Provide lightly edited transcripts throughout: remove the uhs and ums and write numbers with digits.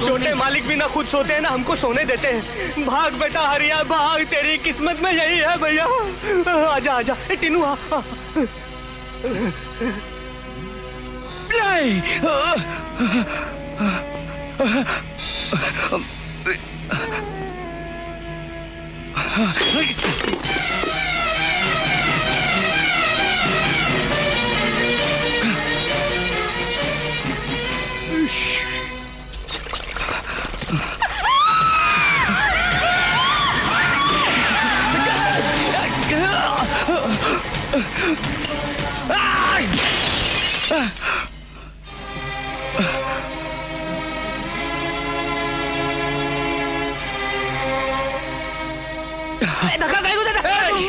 छोटे मालिक भी ना खुद सोते हैं ना हमको सोने देते हैं। भाग बेटा हरिया भाग, तेरी किस्मत में यही है भैया। आजा आजा टीनू आ।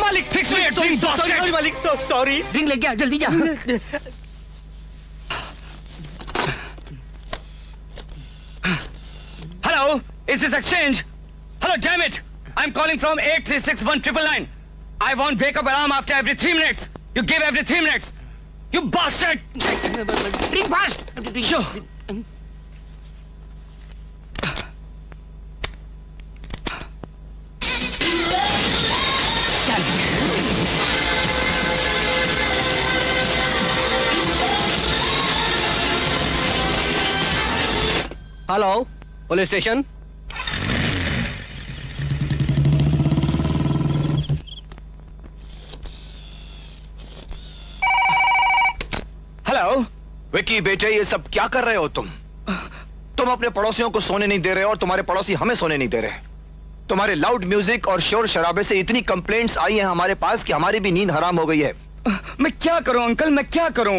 मालिक फिक्स मालिक सॉरी। रिंग लेके आ जल्दी जा। Hello, is this exchange? Hello, damn it! I'm calling from 836199. I want wake up alarm after every 3 minutes. You give every 3 minutes. You bastard! Ring fast. Sure. Hello police station. Hello Vicky बेटे, ये सब क्या कर रहे हो तुम? तुम अपने पड़ोसियों को सोने नहीं दे रहे और तुम्हारे पड़ोसी हमें सोने नहीं दे रहे। तुम्हारे लाउड म्यूजिक और शोर शराबे से इतनी कंप्लेंट्स आई हैं हमारे पास कि हमारी भी नींद हराम हो गई है। मैं क्या करूं अंकल, मैं क्या करूं?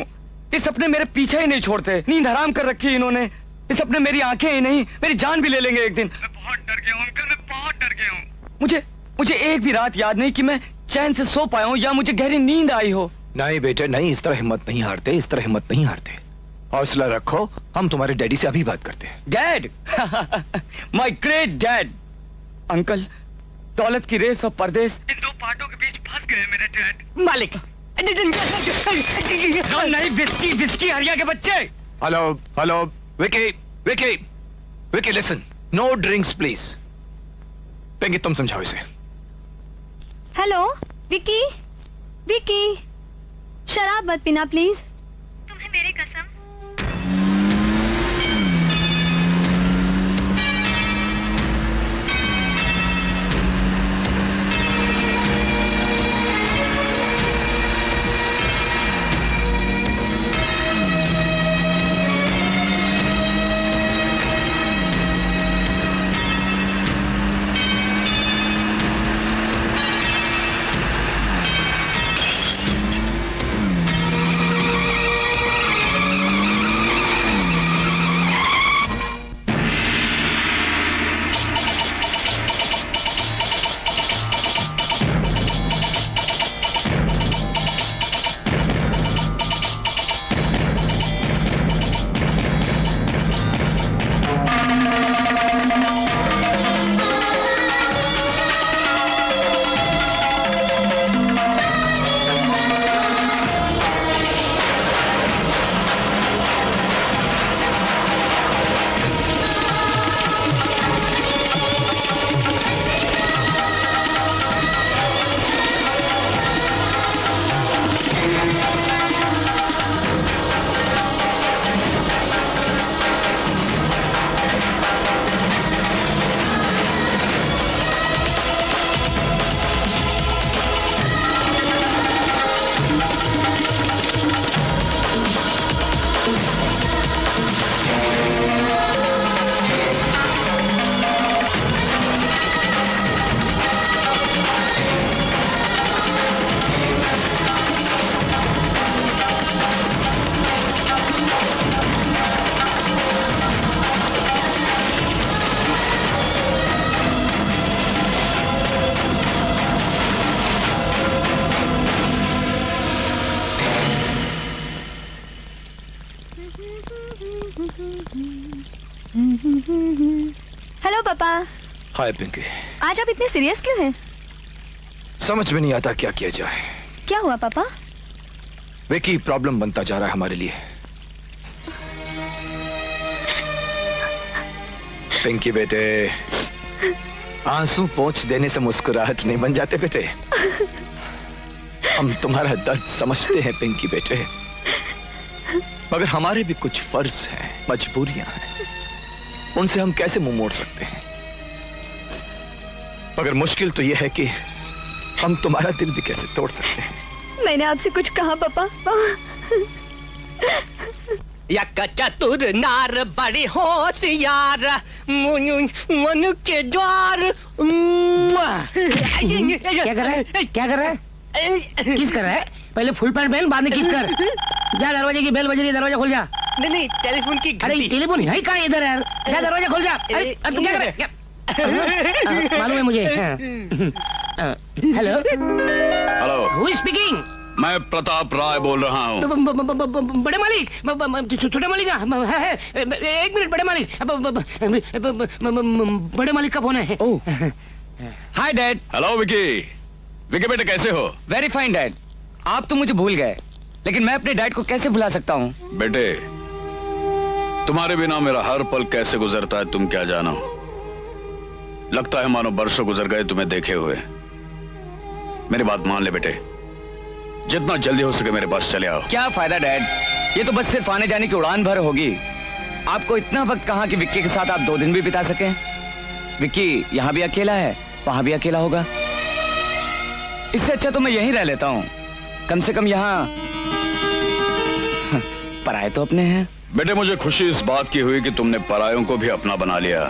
ये सपने मेरे पीछे ही नहीं छोड़ते। नींद हराम कर रखी है इन्होंने। ये सपने मेरी आंखें ही नहीं, मेरी जान भी ले लेंगे एक दिन। मैं बहुत डर गया हूं अंकल, मैं बहुत डर गया हूं। मुझे एक भी रात याद नहीं कि मैं चैन से सो पाया हूं या मुझे गहरी नींद आई हो। नहीं बेटे नहीं, इस तरह हिम्मत नहीं हारते, इस तरह हिम्मत नहीं हारते। हौसला रखो, हम तुम्हारे डैडी से अभी बात करते हैं। Dad? My great dad. Uncle, दौलत की रेस और परदेश, इन दो पार्टों के बीच फंस गए मेरे डैड। मालिक नहीं, विस्की विस्की हरिया के बच्चे। Hello hello Vicky Vicky Vicky listen, no drinks please. Pinky तुम समझाओ इसे। हेलो विकी, विकी शराब मत पीना प्लीज। तुम्हें मेरी कसम। पापा। हाय पिंकी। आज आप इतने सीरियस क्यों हैं? समझ में नहीं आता क्या किया जाए। क्या हुआ पापा? विकी प्रॉब्लम बनता जा रहा है हमारे लिए। पिंकी बेटे, आंसू पोंछ देने से मुस्कुराहट नहीं बन जाते बेटे। हम तुम्हारा दर्द समझते हैं पिंकी बेटे, मगर हमारे भी कुछ फर्ज हैं, मजबूरियां हैं, उनसे हम कैसे मुंह मोड़ सकते हैं। मगर मुश्किल तो यह है कि हम तुम्हारा दिल भी कैसे तोड़ सकते हैं। मैंने आपसे कुछ कहा पापा? यक चतुर नार बड़ी होशियार, मनु के द्वार। क्या कर रहा है? क्या कर रहा है? किस कर रहा है? पहले फुल पैंट पहन, बाद में किस कर। जा, दरवाजे की बेल बज रही है, दरवाजा खोल जा। नहीं, टेलीफोन की अरे घंटी। टेलीफोन है कहाँ इधर यार? जा, दरवाजा खोल जा। अरे तुम क्या कर रहे? मालूम है मुझे। Hello hello, who is speaking? मैं प्रताप राय बोल रहा हूँ। बड़े मालिक, छोटे मालिक है। एक मिनट, बड़े मालिक, बड़े मालिक का फोन है। Hi dad. Hello Vicky. Vicky बेटे कैसे हो? Very fine dad. आप तो मुझे भूल गए, लेकिन मैं अपने डैड को कैसे भुला सकता हूँ? बेटे, तुम्हारे बिना मेरा हर पल कैसे गुजरता है तुम क्या जानो। लगता है मानो बरसों गुजर गए तुम्हें देखे हुए। मेरी बात मान ले बेटे, जितना जल्दी हो सके मेरे पास चले आओ। क्या फायदा डैड, ये तो बस सिर्फ आने जाने की उड़ान भर होगी। आपको इतना वक्त कहाँ कि विक्की के साथ आप 2 दिन भी बिता सकें। विक्की यहाँ भी अकेला है, वहां भी अकेला होगा। इससे अच्छा तो मैं यहीं रह लेता हूँ, कम से कम यहाँ पराए तो अपने हैं। बेटे, मुझे खुशी इस बात की हुई कि तुमने परायों को भी अपना बना लिया,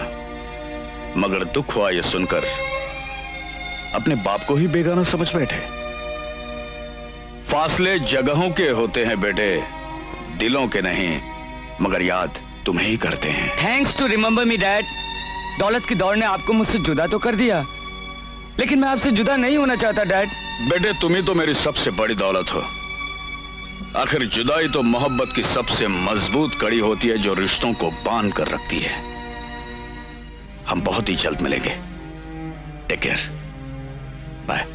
मगर दुख हुआ ये सुनकर अपने बाप को ही बेगाना समझ बैठे। फासले जगहों के होते हैं बेटे, दिलों के नहीं, मगर याद तुम्हें ही करते हैं। Thanks to remember me dad. दौलत की दौड़ ने आपको मुझसे जुदा तो कर दिया, लेकिन मैं आपसे जुदा नहीं होना चाहता डैड। बेटे, तुम ही तो मेरी सबसे बड़ी दौलत हो। आखिर जुदाई तो मोहब्बत की सबसे मजबूत कड़ी होती है जो रिश्तों को बांध कर रखती है। हम बहुत ही जल्द मिलेंगे। Take care, bye.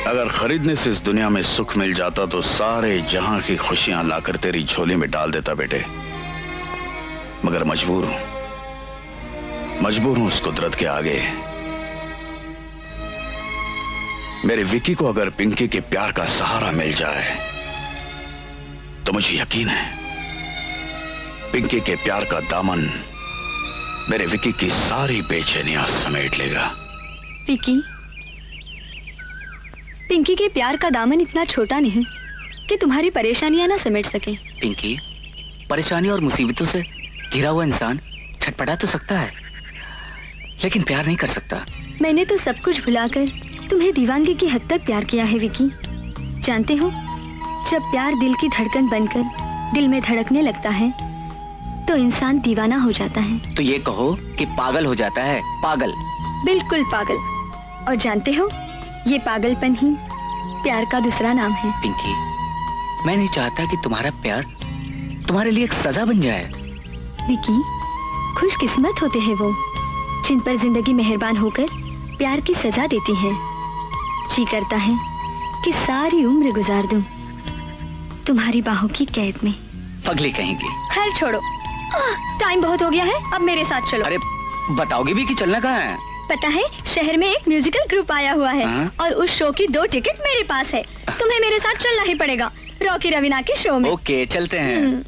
अगर खरीदने से इस दुनिया में सुख मिल जाता तो सारे जहां की खुशियां लाकर तेरी झोली में डाल देता बेटे, मगर मजबूर हूं उस कुदरत के आगे। मेरे विकी को अगर पिंकी के प्यार का सहारा मिल जाए तो मुझे यकीन है पिंकी के प्यार का दामन मेरे विकी की सारी बेचैनियां समेट लेगा। विकी, पिंकी के प्यार का दामन इतना छोटा नहीं कि तुम्हारी परेशानियां ना समेट सके। पिंकी, परेशानी और मुसीबतों से घिरा हुआ इंसान छटपटा तो सकता है, लेकिन प्यार नहीं कर सकता। मैंने तो सब कुछ भुलाकर तुम्हें दीवानगी की हद तक प्यार किया है विकी। जानते हो, जब प्यार दिल की धड़कन बनकर दिल में धड़कने लगता है तो इंसान दीवाना हो जाता है। तो ये कहो कि पागल हो जाता है। पागल, बिल्कुल पागल। और जानते हो, ये पागलपन ही प्यार का दूसरा नाम है। पिंकी, मैं नहीं चाहता कि तुम्हारा प्यार तुम्हारे लिए एक सजा बन जाए। विकी, खुशकिस्मत होते हैं वो जिन पर जिंदगी मेहरबान होकर प्यार की सजा देती है। जी करता है कि सारी उम्र गुजार दूं तुम्हारी बाहों की कैद में। पगली कहेंगी। खैर छोड़ो, टाइम बहुत हो गया है, अब मेरे साथ चलो। अरे बताओगे भी कि चलना कहाँ है? पता है, शहर में एक म्यूजिकल ग्रुप आया हुआ है। हाँ? और उस शो की 2 टिकट मेरे पास है। तुम्हें मेरे साथ चलना ही पड़ेगा, रॉकी रवीना के शो में। ओके, चलते हैं।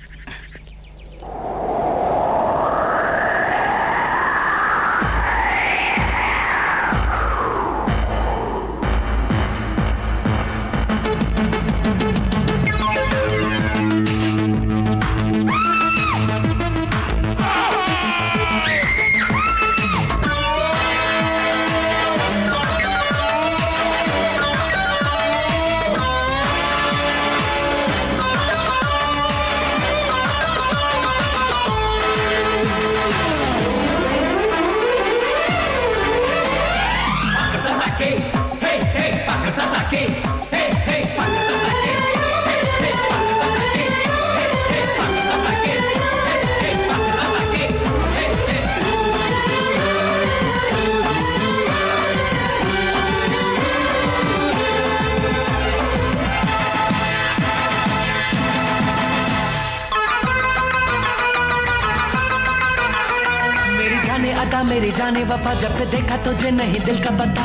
मेरी जाने वफा, जब से देखा तुझे नहीं दिल का पता।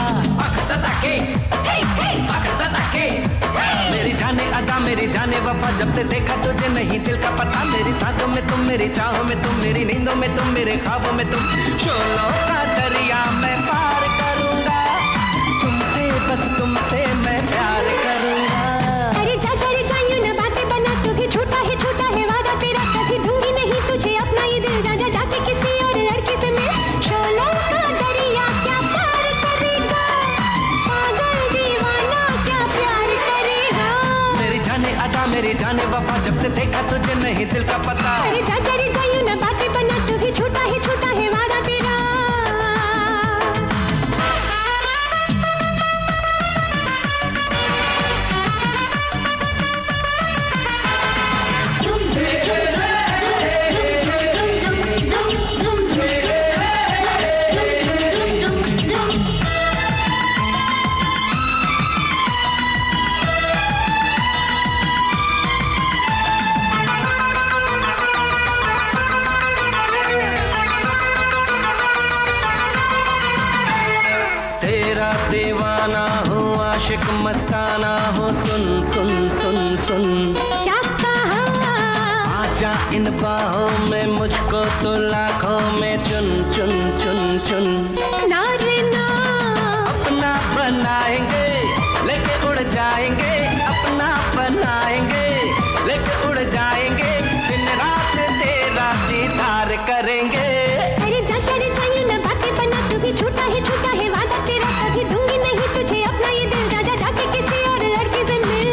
मेरी जाने अदा मेरी जाने वफा, जब से देखा तुझे नहीं दिल का पता। मेरी सांसों में तुम, मेरी चाहों में तुम, मेरी नींदों में तुम, मेरे ख्वाबों में तुम। शोलों का दरिया मैं पार करूंगा, तुमसे बस तुमसे मैं प्यार करूंगा। अरे जा यूं ना बातें बना, तू भी झूठा है वादा तेरा। कभी दूंगी नहीं तुझे अपना ये दिल, जा जाके किसी और लड़के से मिल। शोलों का दरिया क्या प्यार करेगा, पागल दीवाना क्या प्यार करेगा। मेरी जाने अदा मेरी जाने वफा, जब से देखा तुझे नहीं दिल का पता। अरे जा यूं ना बातें बना, तू भी झूठा है वादा तेरा। तेरा दीवाना हूँ, आशिक मस्ताना हूँ, सुन सुन सुन सुन। क्या कहा? आजा इन बाहों में, मुझको तो लाखों में चुन चुन चुन चुन। ना रे ना, अपना बनाएंगे लेके उड़ जाएंगे, अपना बनाएंगे लेके उड़ जाएंगे, दिन रात तेरा दीदार करेंगे। अरे जा यूं ना बातें बना, तू भी झूठा है वादा तेरा। कभी दूंगी नहीं तुझे अपना ये दिल, जा जाके किसी और लड़के से मिल।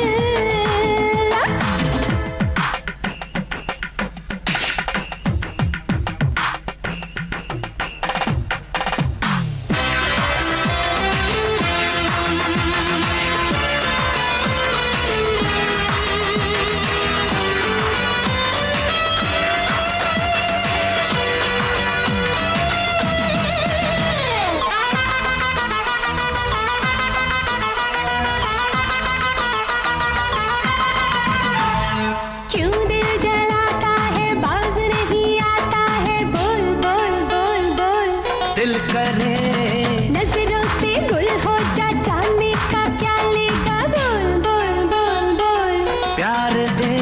क्यों दिल जलाता है, बाज नहीं आता है, बोल बोल बोल बोल। दिल करे नजरों से गुल हो जा, जाने का क्या लेगा, बोल बोल बोल बोल। प्यार दे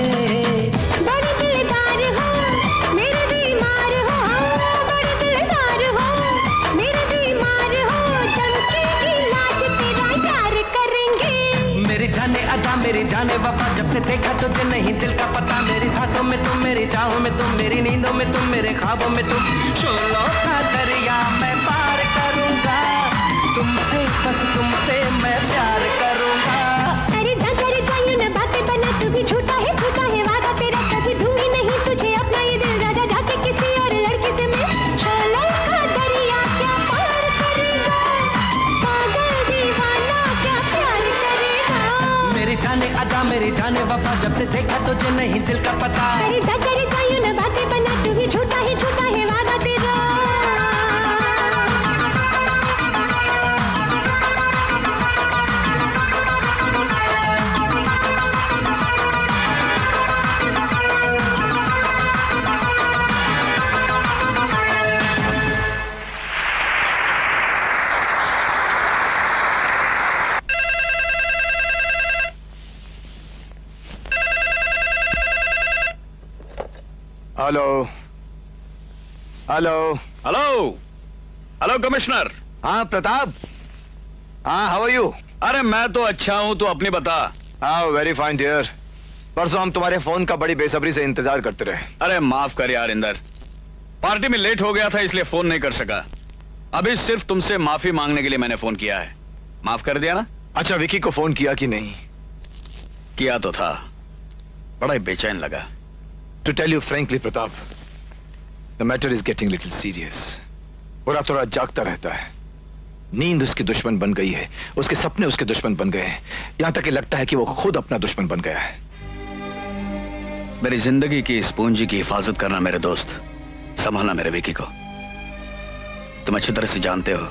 बड़ी दिलदार हो, मेरे बीमार हो, बड़ी दिलदार हो, मेरे बीमार हो। चमकेगी लाज तेरा यार करेंगे। मेरी जाने अदा मेरी जाने वफा, जब से देखा तुझे नहीं दिल का पता। मेरी सांसों में तुम, मेरी चाहों में तुम, मेरी नींदों में तुम, मेरे ख्वाबों में तुम। शोलों का दरिया मैं पार करूंगा, तुमसे बस तुमसे मैं प्यार करूंगा। अरे जा यूं ना बातें बना, तू भी झूठा है वादा तेरा। कभी दूंगी नहीं तुझे अपना ये दिल, जा जाके किसी और लड़के से मिल। शोलों का दरिया क्या पार करेगा, पागल दीवाना क्या प्यार करेगा। मेरी जाने अदा मेरी जाने वफा, जब से देखा तुझे नहीं दिल का पता। अरे जा यूं ना बातें बना, तू भी झूठा है वादा तेरा। Hello hello hello hello commissioner. हाँ प्रताप, हाँ हाउ आर यू? अरे मैं तो अच्छा हूं, तू अपनी बता। हाँ वेरी फाइन डियर। परसों हम तुम्हारे फोन का बड़ी बेसब्री से इंतजार करते रहे। अरे माफ कर यार इंदर, पार्टी में लेट हो गया था इसलिए फोन नहीं कर सका। अभी सिर्फ तुमसे माफी मांगने के लिए मैंने फोन किया है। माफ कर दिया ना? अच्छा विकी को फोन किया कि नहीं? किया तो था, बड़ा ही बेचैन लगा। To tell you frankly Pratap, the matter is getting little serious. पूरा तो रात जागता रहता है, नींद उसकी दुश्मन बन गई है, उसके सपने उसके दुश्मन बन गए हैं, यहां तक कि लगता है कि वो खुद अपना दुश्मन बन गया है। मेरी जिंदगी की इस पूंजी की हिफाजत करना मेरे दोस्त, संभालना मेरे विकी को। तुम अच्छी तरह से जानते हो।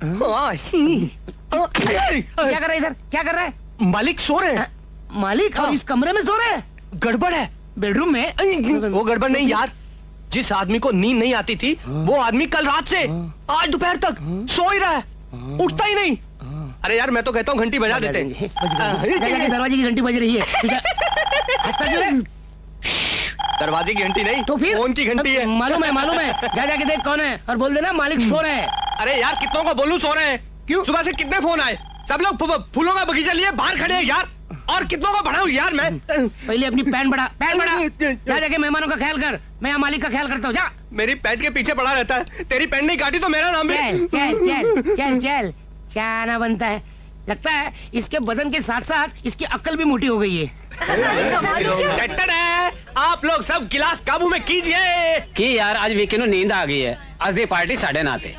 क्या कर रहे इधर, क्या कर रहा है? मालिक सो रहे हैं। मालिक और इस कमरे में सो रहे हैं? गड़बड़ है बेडरूम में। वो गड़बड़ नहीं यार, जिस आदमी को नींद नहीं आती थी वो आदमी कल रात से आज दोपहर तक सो ही रहा है, उठता ही नहीं। अरे यार मैं तो कहता हूँ घंटी बजा देते हैं। दरवाजे की घंटी बज रही है। हंसता क्यों है? दरवाजे की घंटी नहीं तो फिर फोन की घंटी है। मालूम है। जा जाके देख कौन है और बोल देना मालिक सो रहे हैं। अरे यार कितनों को बोलूं सो रहे हैं? क्यों? सुबह से कितने फोन आए, सब लोग फूलों का बगीचा लिए बाहर खड़े हैं यार, और कितनों को बढ़ाऊं यार मैं? पहले अपनी पैंट बढ़ा। जा जाके मेहमानों का ख्याल कर, मैं यहाँ मालिक का ख्याल करता हूँ। जा। मेरी पैंट के पीछे पड़ा रहता है, तेरी पैंट नहीं काटी तो मेरा नाम भी। चल क्या आना बनता है। लगता है इसके बदन के साथ साथ इसकी अक्ल भी मोटी हो गई है। आप लोग सब गिलास काबू में कीजिए। कि यार आज वीकेंड नींद आ गई है, आज दी पार्टी 9:30।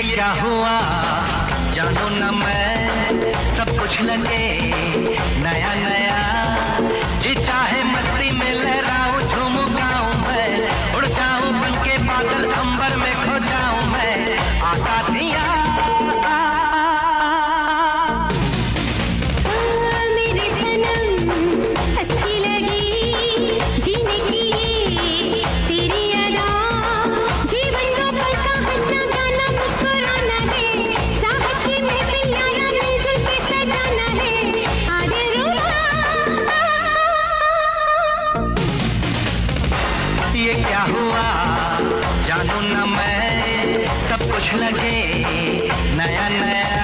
क्या हुआ जानो न मैं, सब कुछ लगे नया नया, जी चाहे मस्ती में लहराऊं झूम गाऊं मैं, उड़ जाऊं बन के बादल अंबर में खो जाऊं मैं, आशा दिया मेरे सनम अच्छी लगी जीने की तेरी अदा, जीवन का पल का हंसना गाना मुस्कुराना है, चाहत की महफिल आया मिलजुल के सजाना है, आगे ये क्या हुआ जानू न मैं, सब कुछ लगे नया नया।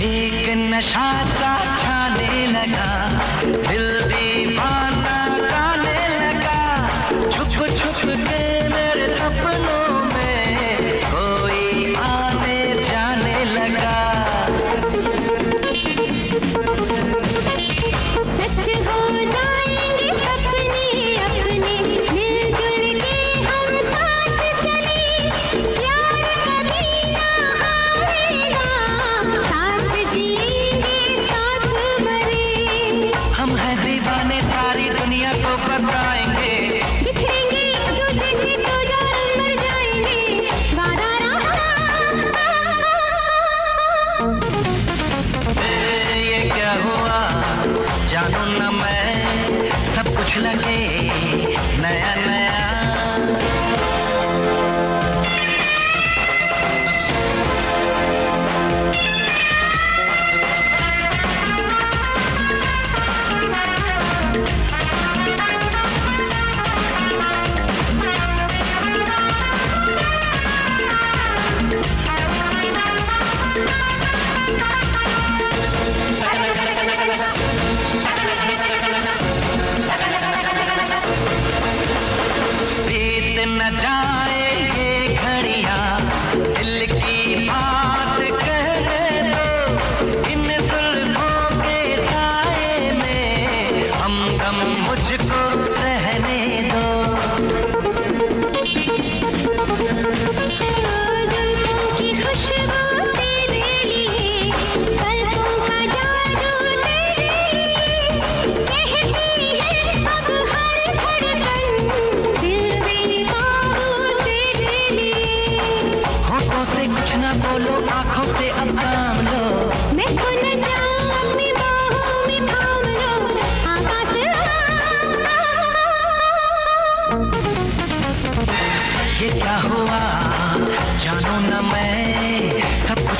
एक नशा सा छाने लगा, दिल दीवाना गाने लगा, छुप छुप के मेरे सपनों में कोई आने जाने लगा। सच हो जाएंगे सपने अपने, मिलजुल के हम साथ चले, प्यार कभी ना हारेगा, साथ जिएंगे साथ मरे, हम हैं दीवाने सारी दुनिया को बताएंगे, बिछड़ेंगे एक दूजे से तो जान मर जाएंगे, वादा ये क्या हुआ जानू न मैं, सब कुछ लगे नया नया। बीत न जाए ये घड़ियां, दिल की बात कहने दो, इन जुल्फों के साए में हमदम मुझको रहने दो। जुल्फों की खुशबू तेरे लिए, पलकों का जादू तेरे लिए, कहती है अब हर धड़कन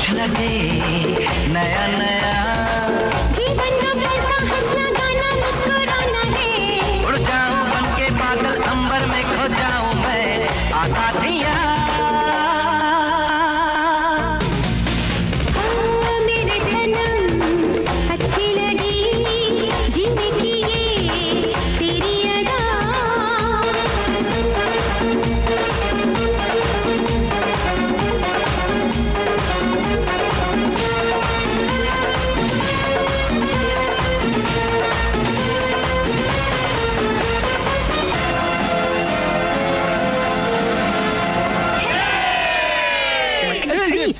कुछ लगे नया नया। जीवन का पैसा हंसना गाना मुस्कुराना है। उड़ जाऊं बन के बादल अंबर में खो जाऊं मैं आजादियां। मेरे सनम अच्छी लगी जीने की ये तेरी अदा।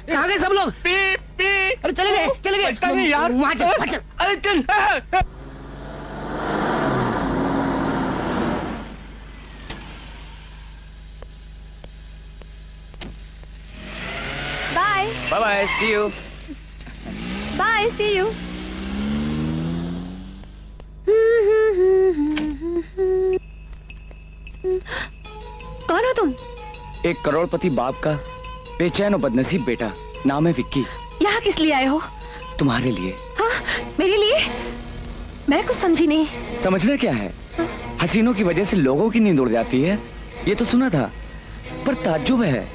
कहाँ गए सब लोग? अरे चले गए बचता नहीं यार। वहाँ चल। अरे चल। Bye bye bye, see you. Bye, see you. कौन हो तुम? एक करोड़पति बाप का बेचैन और बदनसीब बेटा, नाम है विक्की। यहाँ किस लिए आए हो? तुम्हारे लिए। हाँ, मेरे लिए? मैं कुछ समझी नहीं। समझना क्या है? हसीनों की वजह से लोगों की नींद उड़ जाती है, ये तो सुना था, पर ताज्जुब है,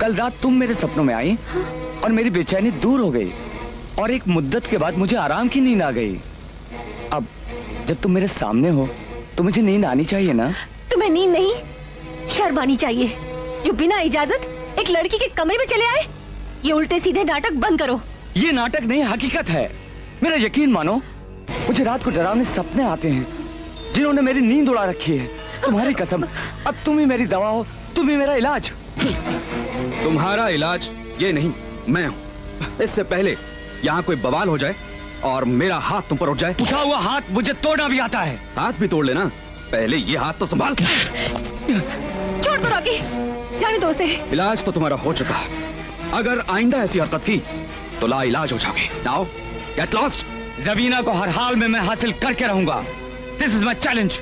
कल रात तुम मेरे सपनों में आई और मेरी बेचैनी दूर हो गई और एक मुद्दत के बाद मुझे आराम की नींद आ गई। अब जब तुम मेरे सामने हो तो मुझे नींद आनी चाहिए ना? तुम्हें नींद नहीं, शर्म आनी चाहिए, जो बिना इजाजत एक लड़की के कमरे में चले आए। ये उल्टे सीधे नाटक बंद करो। ये नाटक नहीं, हकीकत है। मेरा यकीन मानो, मुझे रात को डरावने सपने आते हैं जिन्होंने मेरी नींद उड़ा रखी है। तुम्हारी कसम, अब तुम ही मेरी दवा हो, तुम ही मेरा इलाज। तुम्हारा इलाज ये नहीं, मैं हूँ। इससे पहले यहाँ कोई बवाल हो जाए और मेरा हाथ तुम पर उठ जाए। उठा हुआ हाथ मुझे तोड़ना भी आता है। हाथ भी तोड़ लेना, पहले ये हाथ तो संभाल। छोड़ दो रॉकी, जाने दो उसे। इलाज तो तुम्हारा हो चुका है, अगर आइंदा ऐसी हरकत की तो ला इलाज हो जाओगे। Now get lost. रवीना को हर हाल में मैं हासिल करके रहूंगा। This is my challenge.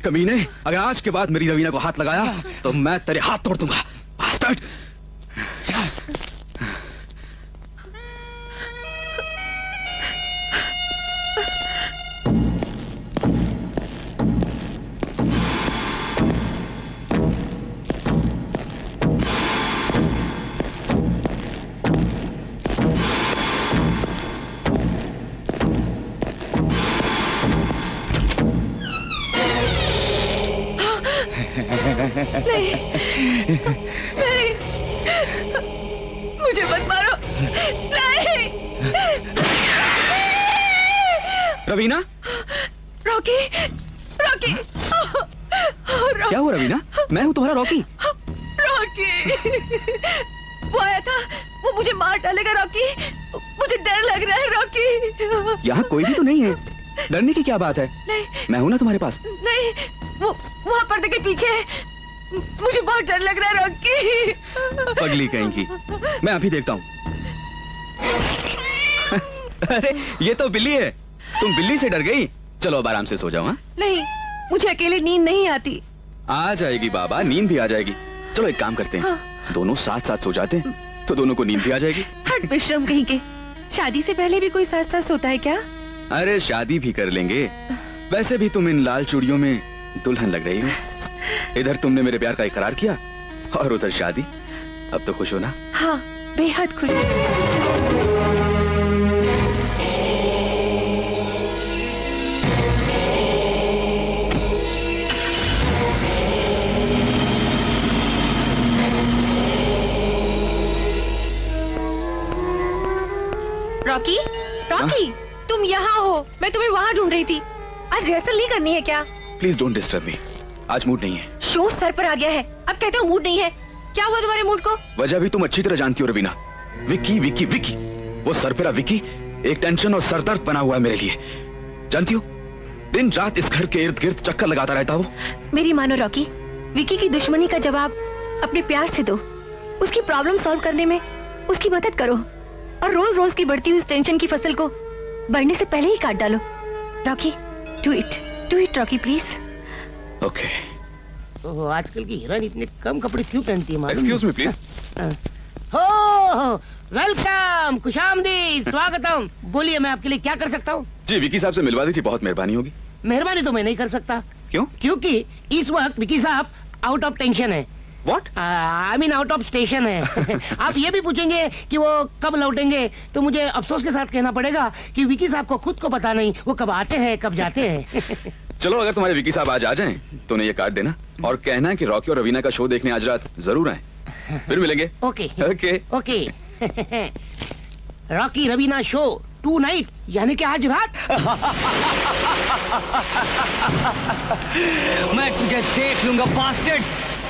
कमीने, अगर आज के बाद मेरी रवीना को हाथ लगाया तो मैं तेरे हाथ तोड़ दूंगा। बास्टर्ड। नहीं, नहीं, मुझे मत मारो, नहीं। रवीना, रॉकी, रॉकी, क्या हुआ रवीना? मैं हूँ तुम्हारा रॉकी। रॉकी, वो आया था, वो मुझे मार डालेगा रॉकी, मुझे डर लग रहा है रॉकी। यहाँ कोई भी तो नहीं है, डरने की क्या बात है? नहीं, मैं हूँ ना तुम्हारे पास। नहीं, वो वहाँ पर्दे के पीछे है, मुझे बहुत डर लग रहा है रॉकी। पगली कहीं की, मैं अभी देखता हूँ। अरे ये तो बिल्ली है, तुम बिल्ली से डर गई? चलो अब आराम से सो जाओ। हाँ? नहीं, मुझे अकेले नींद नहीं आती। आ जाएगी बाबा, नींद भी आ जाएगी। चलो एक काम करते हैं, हाँ। दोनों साथ साथ सो जाते हैं तो दोनों को नींद भी आ जाएगी। हट विश्रम कहीं के, शादी से पहले भी कोई साथ साथ सोता है क्या? अरे शादी भी कर लेंगे। वैसे भी तुम इन लाल चूड़ियों में दुल्हन लग रही हो। इधर तुमने मेरे प्यार का इकरार किया और उधर शादी। अब तो खुश हो ना? हाँ, बेहद खुश। रॉकी, रॉकी, तुम यहाँ हो, मैं तुम्हें वहाँ ढूंढ रही थी। आज रिहर्सल नहीं करनी है क्या? प्लीज डोंट डिस्टर्ब मी, आज मूड नहीं है। शो सर पर आ गया है, अब कहते हो मूड नहीं है। क्या हुआ तुम्हारे मूड को? वजह भी तुम अच्छी तरह जानती हो रवीना। विक्की विक्की विक्की, वो सरपरा विक्की एक टेंशन और सरदर्द बना हुआ है मेरे लिए। जानती हो, दिन रात इस घर के इर्द गिर्द चक्कर लगाता रहता वो। मेरी मानो रॉकी, विक्की की दुश्मनी का जवाब अपने प्यार से दो। उसकी प्रॉब्लम सॉल्व करने में उसकी मदद करो और रोज रोज की बढ़ती हुई टेंशन की फसल को बढ़ने से पहले ही काट डालो। Rocky, do it Rocky please. Okay. तो आजकल की हीरोइन इतने कम कपड़े क्यों पहनती है? Excuse me please. हो वेलकम, खुशामदीद, स्वागतम। बोलिए, मैं आपके लिए क्या कर सकता हूँ? जी विक्की साहब से मिलवा दी थी, बहुत मेहरबानी होगी। मेहरबानी तो मैं नहीं कर सकता। क्यों? क्योंकि इस वक्त विक्की साहब आउट ऑफ टेंशन है। What? I mean out of station है। आप ये भी पूछेंगे कि वो कब लौटेंगे तो मुझे अफसोस के साथ कहना पड़ेगा कि विक्की साहब को खुद को पता नहीं वो कब आते हैं कब जाते हैं। चलो अगर तुम्हारे विक्की साहब आज आ जाएं तो उन्हें ये कार्ड देना और कहना कि रॉकी और रवीना का शो देखने आज रात जरूर आए। फिर मिलेंगे। Okay okay okay. Rocky Raveena show 2 night, यानी कि आज रात। मैं तुझे देख लूंगा बास्टर्ड,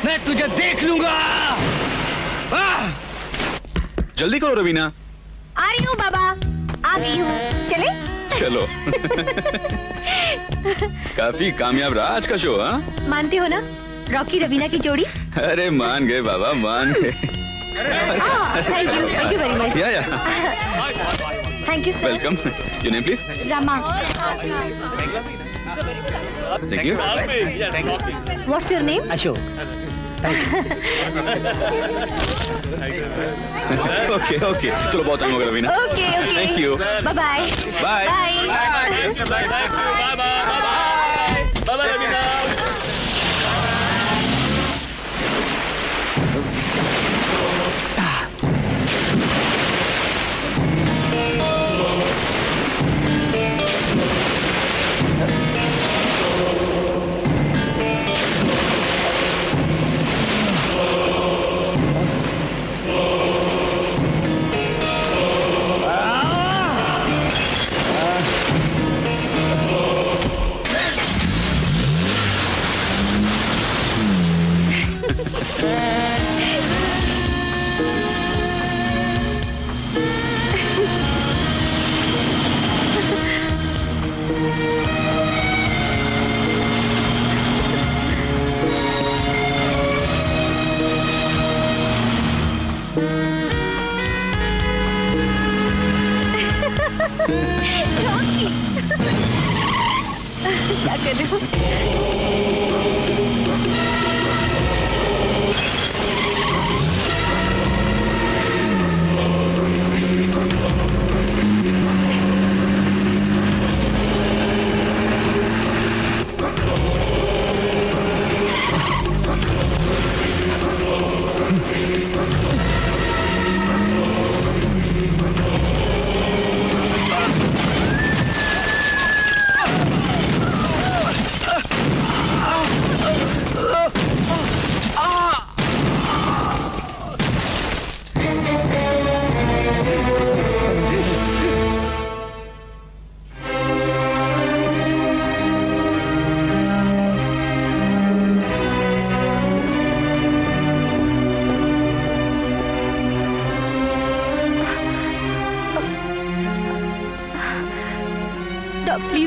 मैं तुझे देख लूंगा। जल्दी करो रवीना। आ रही हूँ बाबा, आ गई हूँ। चले? चलो। काफी कामयाब रहा आज का शो। हाँ, मानते हो ना रॉकी रवीना की जोड़ी? अरे मान गए बाबा, मान गए। Thank you very much. या thank you sir. Welcome. Your name please? Rama. Thank you. What's your name? Ashok. Okay okay, चलो बहुत टाइम हो गया Raveena. Okay okay, thank you. Bye bye. Bye bye Raveena. क्या कर रहे हो?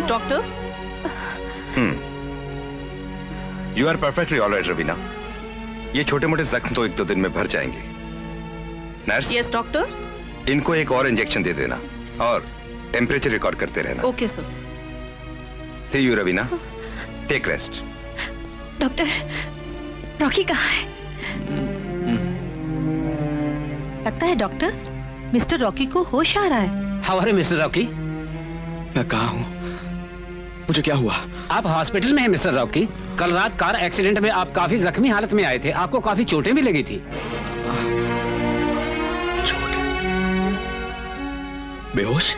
Doctor. You are perfectly alright Raveena. ये छोटे मोटे जख्म तो 1-2 दिन में भर जाएंगे। नर्स। Yes doctor. इनको एक और इंजेक्शन दे देना और टेम्परेचर रिकॉर्ड करते रहना। Okay sir. See you Raveena, take rest. Doctor, Rocky कहाँ है? लगता है डॉक्टर, मिस्टर रॉकी को होश आ रहा है। How are you mister Rocky? मैं कहाँ हूँ? मुझे क्या हुआ? आप हॉस्पिटल में हैं मिस्टर रॉकी। कल रात कार एक्सीडेंट में आप काफी जख्मी हालत में आए थे। आपको काफी चोटें भी लगी थी। बेहोश?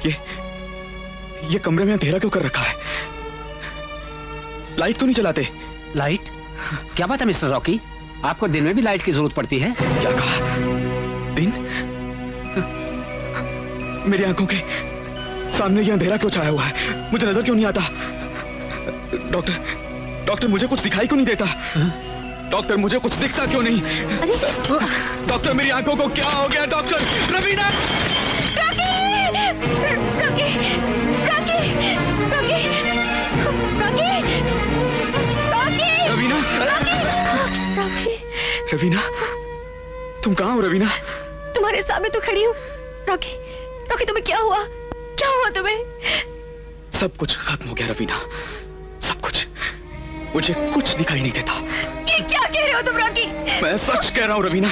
ये कमरे में अंधेरा क्यों कर रखा है? लाइट क्यों नहीं चलाते? लाइट? क्या बात है मिस्टर रॉकी, आपको दिन में भी लाइट की जरूरत पड़ती है? क्या कहा? दिन? मेरी आंखों के सामने ये अंधेरा क्यों छाया हुआ है? मुझे नजर क्यों नहीं आता? डॉक्टर, मुझे कुछ दिखाई क्यों नहीं देता? डॉक्टर, मुझे कुछ दिखता क्यों नहीं? डॉक्टर, मेरी आंखों को क्या हो गया? डॉक्टर, रवीना! रवीना! रवीना, तुम कहाँ हो रवीना? तुम्हारे सामने तो खड़ी हूँ। रॉकी, तुम्हें क्या हुआ? क्या हुआ तुम्हें? सब कुछ खत्म हो गया रवीना, सब कुछ। मुझे कुछ दिखाई नहीं देता। ये क्या कह रहे हो तुम रॉकी? मैं सच कह रहा हूँ रवीना,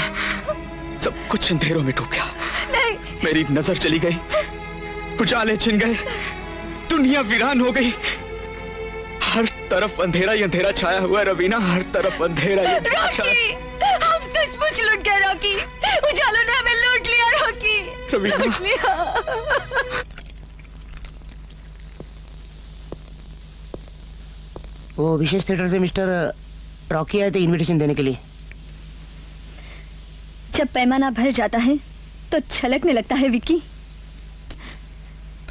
सब कुछ अंधेरों में डूब गया। नहीं। मेरी नजर चली गई, उजाले छिन गए, दुनिया वीरान हो गई। हर तरफ अंधेरा ही अंधेरा छाया हुआ है रवीना, हर तरफ अंधेरा ही अंधेरा छाया। हम सचमुच लूट गए रॉकी। उजालों ने हमें लूट लिया रॉकी। रवीना। लूट लिया। वो विशेष थिएटर से मिस्टर रॉकी आए थे इनविटेशन देने के लिए। जब पैमाना भर जाता है तो छलकने लगता है विक्की।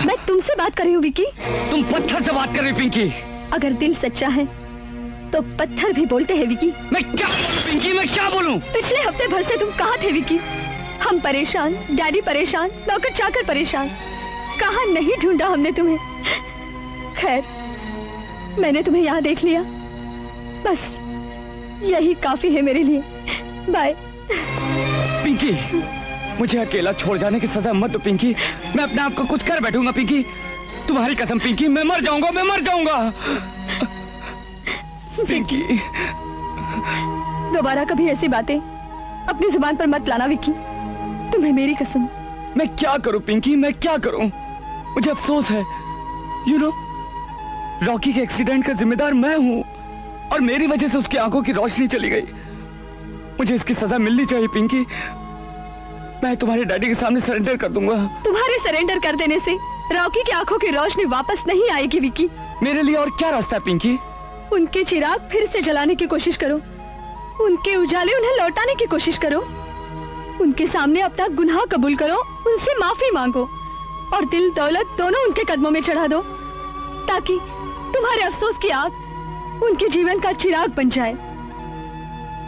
मैं तुमसे बात कर रही हूँ विक्की। तुम पत्थर से बात कर रही पिंकी। अगर दिल सच्चा है तो पत्थर भी बोलते हैं विक्की। मैं क्या बोलूं पिंकी, मैं क्या बोलूं? पिछले हफ्ते भर से तुम कहाँ थे विक्की? हम परेशान, डैडी परेशान, नौकर चाकर परेशान। कहाँ नहीं ढूंढा हमने तुम्हें। खैर, मैंने तुम्हें यहाँ देख लिया, बस यही काफी है मेरे लिए। बाय। पिंकी, मुझे अकेला छोड़ जाने की सजा मत दो पिंकी। मैं अपने आप को कुछ कर बैठूंगा पिंकी। तुम्हारी कसम पिंकी, मैं मर जाऊंगा, मैं मर जाऊंगा। पिंकी, दोबारा कभी ऐसी बातें अपनी जुबान पर मत लाना विक्की, तुम्हें मेरी कसम। मैं क्या करूं पिंकी, मैं क्या करूं? मुझे अफसोस है। यू नो, रॉकी के एक्सीडेंट का जिम्मेदार मैं हूं और मेरी वजह से उसकी आंखों की रोशनी चली गई। मुझे इसकी सजा मिलनी चाहिए पिंकी। मैं तुम्हारे डैडी के सामने सरेंडर कर दूंगा। तुम्हारे सरेंडर कर देने से रॉकी की आंखों की रोशनी वापस नहीं आएगी विक्की। मेरे लिए और क्या रास्ता है पिंकी? उनके चिराग फिर से जलाने की कोशिश करो, उनके उजाले उन्हें लौटाने की कोशिश करो, उनके सामने अपना गुनाह कबूल करो, उनसे माफी मांगो और दिल दौलत दोनों उनके कदमों में चढ़ा दो, ताकि तुम्हारे अफसोस की आग उनके जीवन का चिराग बन जाए।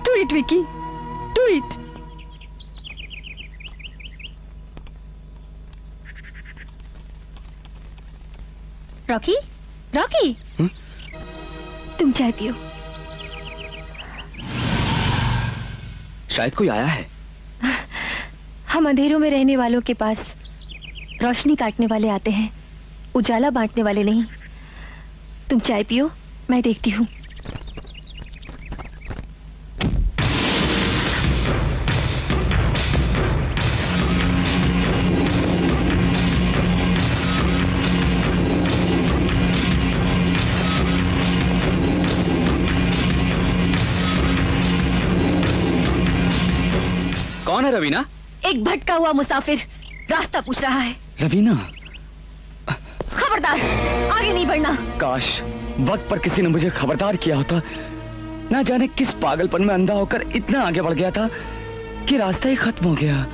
Do it Vicky, do it. Rocky, Rocky, तुम चाय पियो। शायद कोई आया है। हम अंधेरों में रहने वालों के पास रोशनी काटने वाले आते हैं, उजाला बांटने वाले नहीं। तुम चाय पियो, मैं देखती हूँ। कौन है रवीना? एक भटका हुआ मुसाफिर रास्ता पूछ रहा है। रवीना, खबरदार, आगे नहीं बढ़ना। काश वक्त पर किसी ने मुझे खबरदार किया होता। ना जाने किस पागलपन में अंधा होकर इतना आगे बढ़ गया था कि रास्ता ही खत्म हो गया।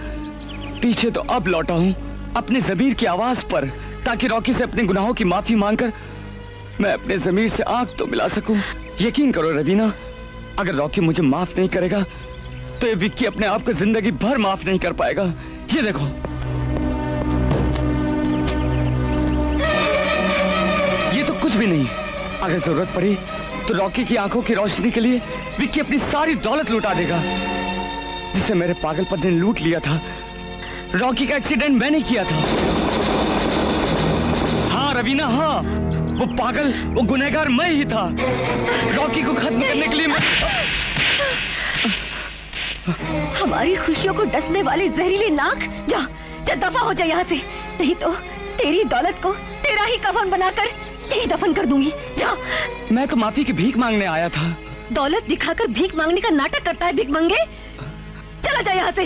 पीछे तो अब लौटा हूँ अपने ज़मीर की आवाज पर, ताकि रॉकी से अपने गुनाहों की माफी मांगकर मैं अपने ज़मीर से आंख तो मिला सकूं। यकीन करो रवीना, अगर रॉकी मुझे माफ नहीं करेगा तो ये विक्की अपने आप को जिंदगी भर माफ नहीं कर पाएगा। ये देखो। भी नहीं। अगर जरूरत पड़ी तो रॉकी की आंखों की रोशनी के लिए विक्की अपनी सारी दौलत लुटा देगा, जिसे मेरे पागलपन ने लूट लिया था। रॉकी का एक्सीडेंट मैंने किया था। हाँ रवीना, हाँ, वो पागल, वो गुनहगार मैं ही था। रॉकी को खत्म करने के लिए मैं... हमारी खुशियों को डसने वाली जहरीली नाक, जा जा दफा हो जा यहाँ से, नहीं तो तेरी दौलत को तेरा ही कफन बनाकर यही दफन कर दूंगी। जा। मैं तो माफी की भीख मांगने आया था। दौलत दिखाकर भीख मांगने का नाटक करता है भीख मंगे, चला जा यहाँ से।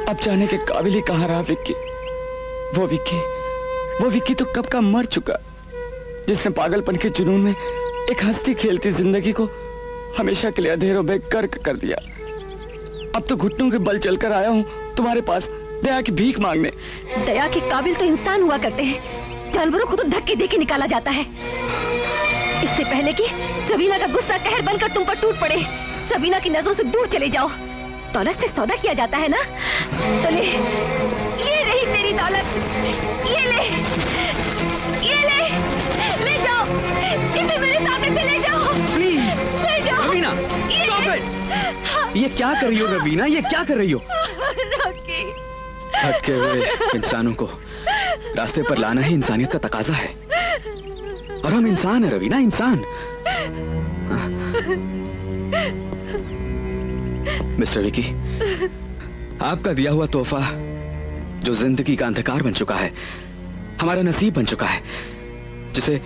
अब जाने के काबिल ही कहाँ रहा विक्की। वो विक्की तो कब का मर चुका, जिसने पागलपन के जुनून में एक हंसती खेलती जिंदगी को हमेशा के लिए अंधेरों में गर्क कर दिया। अब तो घुटनों के बल चलकर आया हूँ तुम्हारे पास दया की भीख मांगने। दया के काबिल तो इंसान हुआ करते हैं, जानवरों को तो धक्के देके निकाला जाता है। इससे पहले कि रवीना का गुस्सा कहर बनकर तुम पर टूट पड़े, रवीना की नजरों से दूर चले जाओ। दौलत से सौदा किया जाता है ना, तो ले, ये रही तेरी दौलत, ये ले जाओ, इसे मेरे सामने से ले जाओ, ले जाओ। Raveena, stop it! ये क्या कर रही हो रवीना, ये क्या कर रही हो? थके हुए इंसानों को रास्ते पर लाना ही इंसानियत का तकाजा है, और हम इंसान हैं रवीना, इंसान। मिस्टर विकी, आपका दिया हुआ तोहफा जो जिंदगी का अंधकार बन चुका है, हमारा नसीब बन चुका है, जिसे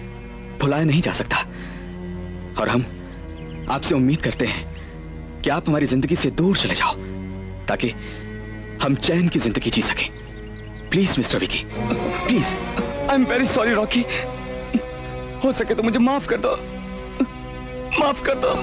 भुलाया नहीं जा सकता। और हम आपसे उम्मीद करते हैं कि आप हमारी जिंदगी से दूर चले जाओ, ताकि हम चैन की जिंदगी जी सकें। Please mister Vicky, please. I am very sorry Rocky, हो सके तो मुझे माफ कर दो, माफ कर दो।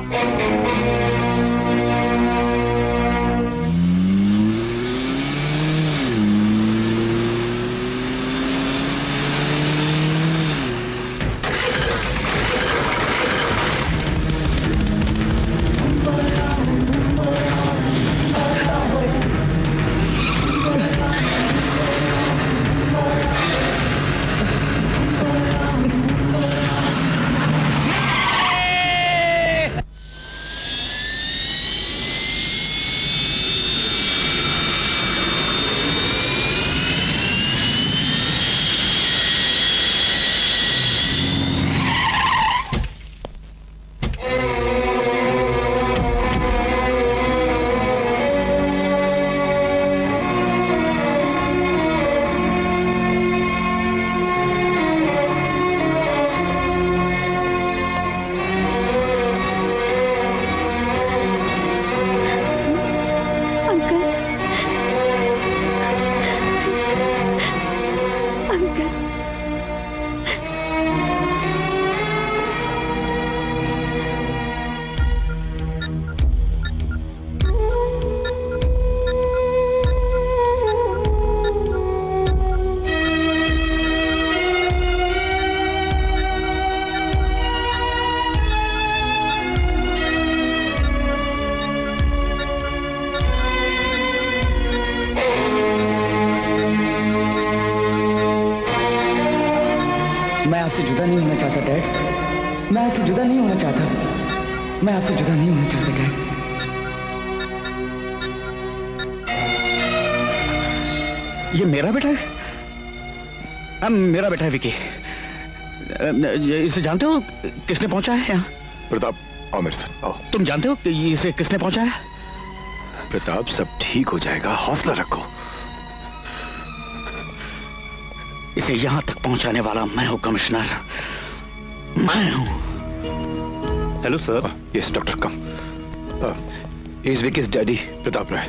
मैं आपसे जुदा नहीं होना चाहता डैड, मैं आपसे जुदा नहीं होना चाहता, मैं आपसे जुदा नहीं होना चाहता डैड। ये मेरा बेटा है? मेरा बेटा है विकी। इसे जानते हो किसने पहुंचा है यहाँ? प्रताप, आओ मेरे साथ, आओ। तुम जानते हो कि इसे किसने पहुंचाया? प्रताप, सब ठीक हो जाएगा, हौसला रखो। इसे यहां तक पहुंचाने वाला मैं हूं कमिश्नर, मैं हूं। Hello sir. Yes doctor, come. Is विकी's डैडी, प्रताप राय।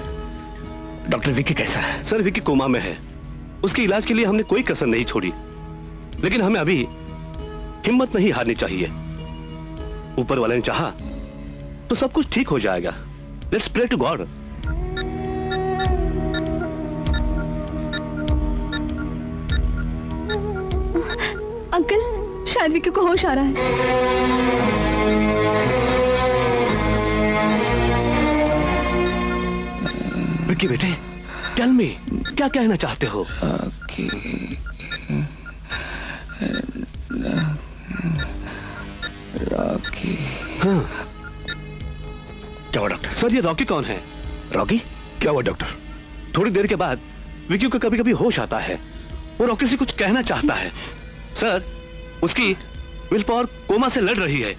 डॉक्टर विकी कैसा है? सर विकी कोमा में है, उसके इलाज के लिए हमने कोई कसर नहीं छोड़ी, लेकिन हमें अभी हिम्मत नहीं हारनी चाहिए। ऊपर वाले ने चाहा तो सब कुछ ठीक हो जाएगा। Let's pray to God. Uncle, शायद विकी को होश आ रहा है। विकी बेटे, टेल मी, क्या कहना चाहते हो? हाँ। क्या हुआ डॉक्टर? सर ये रॉकी कौन है? रॉकी? क्या हुआ डॉक्टर? थोड़ी देर के बाद विकी को कभी कभी होश आता है, वो रॉकी से कुछ कहना चाहता है। सर उसकी विल पावर कोमा से लड़ रही है।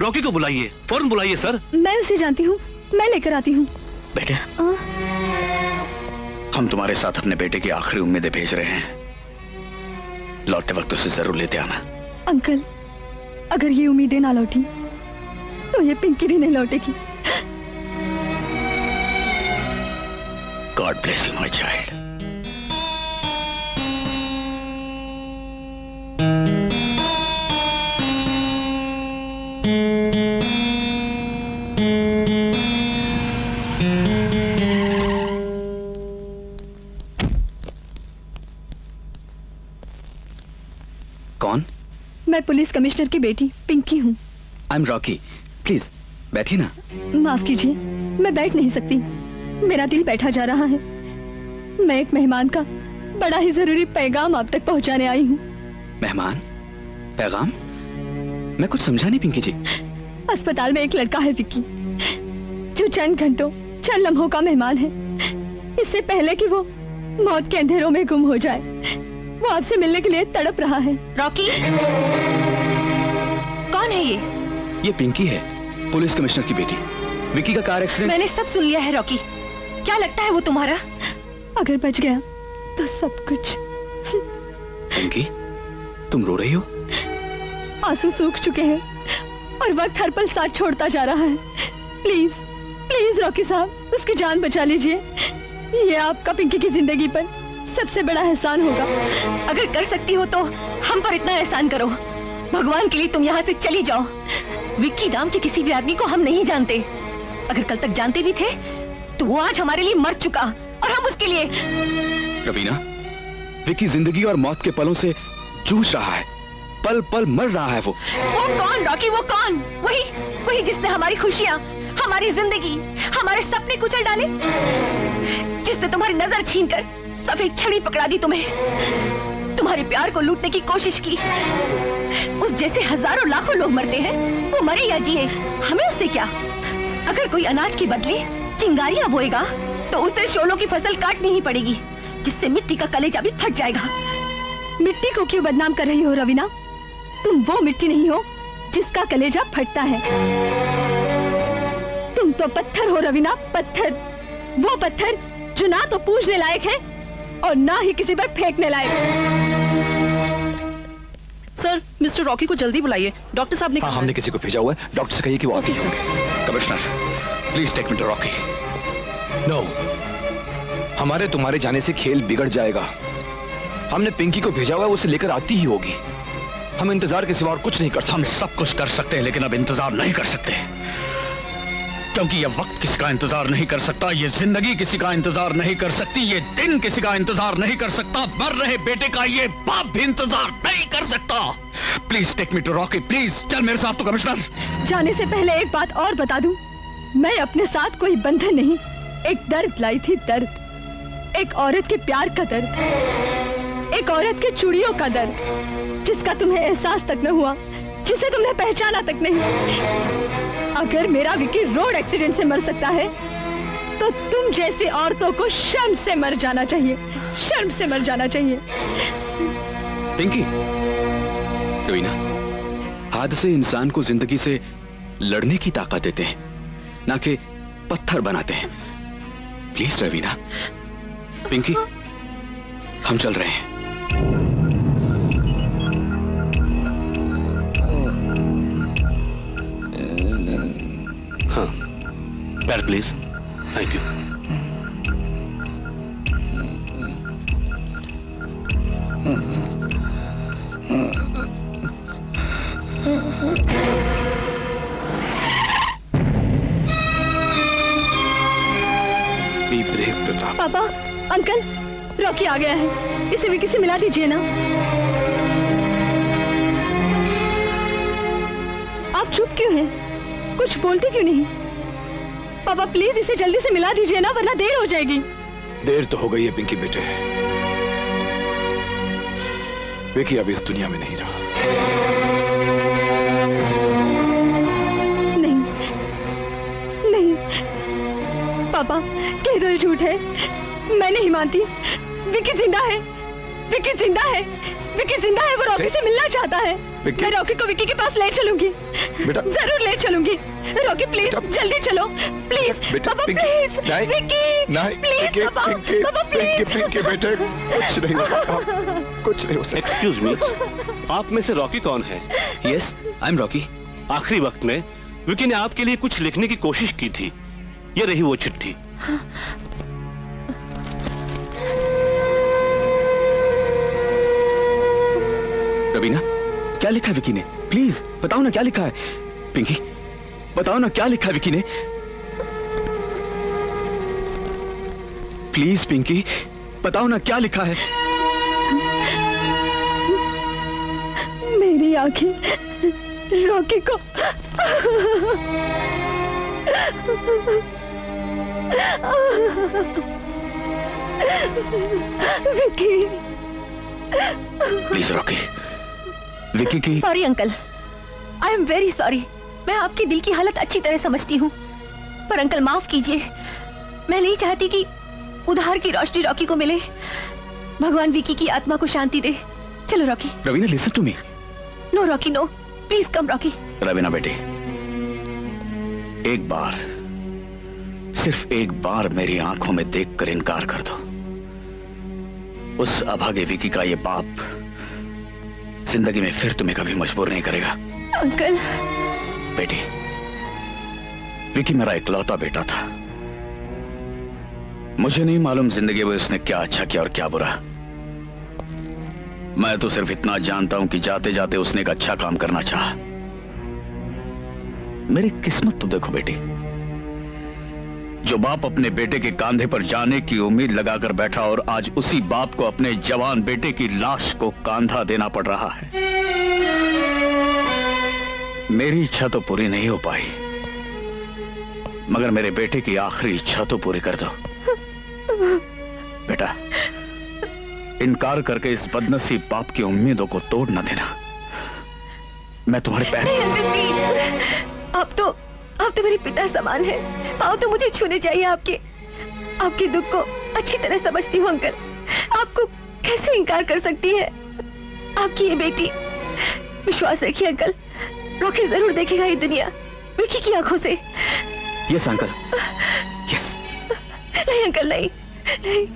रॉकी को बुलाइए, फौरन बुलाइए सर। मैं उसे जानती हूँ, मैं लेकर आती हूँ। बेटे, हम तुम्हारे साथ अपने बेटे की आखिरी उम्मीदें भेज रहे हैं। लौटते वक्त उसे जरूर लेते आना। अंकल, अगर ये उम्मीदें ना लौटी तो ये पिंकी भी नहीं लौटेगी। God bless you my child. कौन? मैं पुलिस कमिश्नर की बेटी पिंकी हूँ। I am Rocky. प्लीज बैठिए ना। माफ कीजिए, मैं बैठ नहीं सकती, मेरा दिल बैठा जा रहा है। मैं एक मेहमान का बड़ा ही जरूरी पैगाम आप तक पहुंचाने आई हूँ। मेहमान? पैगाम? मैं कुछ समझा नहीं पिंकी जी। अस्पताल में एक लड़का है विक्की, जो चंद घंटों, चंद लम्हों का मेहमान है। इससे पहले कि वो मौत के अंधेरों में गुम हो जाए, वो आपसे मिलने के लिए तड़प रहा है। रॉकी, कौन है ये? ये पिंकी है, पुलिस कमिश्नर की बेटी। विकी का कार एक्सीडेंट। मैंने सब सुन लिया है रॉकी। क्या लगता है वो तुम्हारा? अगर बच गया तो सब कुछ। पिंकी, तुम रो रही हो? आंसू सूख चुके हैं और वक्त हर पल साथ छोड़ता जा रहा है। प्लीज प्लीज रॉकी साहब, उसकी जान बचा लीजिए। ये आपका पिंकी की जिंदगी पर सबसे बड़ा एहसान होगा। अगर कर सकती हो तो हम पर इतना एहसान करो। भगवान के लिए तुम यहाँ से चली जाओ। विक्की नाम के किसी भी आदमी को हम नहीं जानते। अगर कल तक जानते भी थे तो वो आज हमारे लिए मर चुका और हम उसके लिए। रवीना, विक्की जिंदगी और मौत के पलों से जूझ रहा है, पल पल मर रहा है। वो कौन रॉकी? वो कौन? वही जिसने हमारी खुशियाँ, हमारी जिंदगी, हमारे सपने कुचल डाले, जिसने तुम्हारी नजर छीनकर सफेद छड़ी पकड़ा दी तुम्हें, तुम्हारे प्यार को लूटने की कोशिश की। उस जैसे हजारों लाखों लोग मरते हैं, वो मरे या जिए, हमें उससे क्या? अगर कोई अनाज के बदले चिंगारियां बोएगा तो उसे शोलों की फसल काटनी ही पड़ेगी, जिससे मिट्टी का कलेजा भी फट जाएगा। मिट्टी को क्यों बदनाम कर रही हो रवीना? तुम वो मिट्टी नहीं हो जिसका कलेजा फटता है। तुम तो पत्थर हो रवीना, पत्थर। वो पत्थर जो ना तो पूजने लायक है और ना ही किसी पर फेंकने लायक। सर, मिस्टर रॉकी को जल्दी बुलाइए, डॉक्टर साहब ने कहा। हमने किसी को भेजा हुआ है, डॉक्टर से कहिए कि वो आते हैं। Commissioner, please take me to Rocky. No, हमारे तुम्हारे जाने से खेल बिगड़ जाएगा। हमने पिंकी को भेजा हुआ है, उसे लेकर आती ही होगी। हम इंतजार के सिवा और कुछ नहीं कर सकते। हम सब कुछ कर सकते हैं, लेकिन अब इंतजार नहीं कर सकते, क्योंकि ये वक्त किसी का इंतजार नहीं कर सकता, ये जिंदगी किसी का इंतजार नहीं कर सकती, ये दिन किसी का इंतजार नहीं कर सकता, मर रहे बेटे का ये बाप भी इंतजार नहीं कर सकता। Please take me to Rocky, please. चल मेरे साथ तो कमिश्नर। जाने से पहले एक बात और बता दूं, मैं अपने साथ कोई बंधन नहीं, एक दर्द लाई थी, दर्द। एक औरत के प्यार का दर्द, एक औरत के चूड़ियों का दर्द, जिसका तुम्हें एहसास तक न हुआ, जिसे तुमने पहचाना तक नहीं। अगर मेरा विकी रोड एक्सीडेंट से मर सकता है तो तुम जैसी औरतों को शर्म से मर जाना चाहिए, शर्म से मर जाना चाहिए। पिंकी, रवीना, हादसे इंसान को जिंदगी से लड़ने की ताकत देते हैं, ना कि पत्थर बनाते हैं। प्लीज रवीना। पिंकी, हम चल रहे हैं। हाँ, पैर प्लीज। Thank you. पापा, अंकल, रॉकी आ गया है, इसे विकी से मिला दीजिए ना। आप चुप क्यों हैं? कुछ बोलते क्यों नहीं? पापा प्लीज इसे जल्दी से मिला दीजिए ना, वरना देर हो जाएगी। देर तो हो गई है पिंकी बेटे, विकी अब इस दुनिया में नहीं रहा। नहीं। पापा कह दो ये झूठ है, मैं नहीं मानती। विकी जिंदा है, विकी जिंदा है, विकी जिंदा है। वो रॉकी से मिलना चाहता है। मैं रॉकी को विकी के पास ले चलूंगी, जरूर ले चलूंगी। रॉकी प्लीज जल्दी चलो, प्लीज पापा प्लीज। विकी प्लीज पापा प्लीज। बेटे कुछ नहीं हो सकता, कुछ नहीं हो सकता। एक्सक्यूज मी, आप में से रॉकी कौन है? Yes, I am Rocky. आखिरी वक्त में विकी ने आपके लिए कुछ लिखने की कोशिश की थी। ये रही वो चिट्ठी। रवीना, क्या लिखा है विकी ने? प्लीज बताओ ना क्या लिखा है। पिंकी बताओ ना क्या लिखा है विकी ने। प्लीज पिंकी बताओ ना क्या लिखा है। मेरी आंखें रॉकी को विकी। प्लीज रॉकी, विकी की। Sorry uncle, I am very sorry. मैं आपके दिल की हालत अच्छी तरह समझती हूँ, पर अंकल माफ कीजिए। मैं नहीं चाहती कि उधार की रोशनी रॉकी को मिले। भगवान विकी की आत्मा को शांति दे। चलो Rocky. Raveena listen to me. No Rocky no, please come Rocky. Raveena बेटी, एक बार, सिर्फ एक बार मेरी आंखों में देखकर इनकार कर दो। उस अभागे विकी का ये बाप जिंदगी में फिर तुम्हें कभी मजबूर नहीं करेगा। अंकल। बेटी, विकी मेरा इकलौता बेटा था। मुझे नहीं मालूम जिंदगी में उसने क्या अच्छा किया और क्या बुरा। मैं तो सिर्फ इतना जानता हूं कि जाते जाते उसने एक अच्छा काम करना चाहा। मेरी किस्मत तो देखो बेटी, जो बाप अपने बेटे के कांधे पर जाने की उम्मीद लगाकर बैठा और आज उसी बाप को अपने जवान बेटे की लाश को कांधा देना पड़ रहा है। मेरी इच्छा तो पूरी नहीं हो पाई, मगर मेरे बेटे की आखिरी इच्छा तो पूरी कर दो। बेटा, इनकार करके इस बदनसीब बाप की उम्मीदों को तोड़ न देना। मैं तुम्हारे पैर। आप तो मेरे पिता समान हैं। पाँव तो मुझे छूने चाहिए आपके दुख को अच्छी तरह समझती हूँ अंकल। आपको कैसे इनकार कर सकती है आपकी ये बेटी। विश्वास रखिए अंकल, रॉकी जरूर देखेगा ये दुनिया विकी की आंखों से। Yes uncle, yes. नहीं अंकल, नहीं नहीं।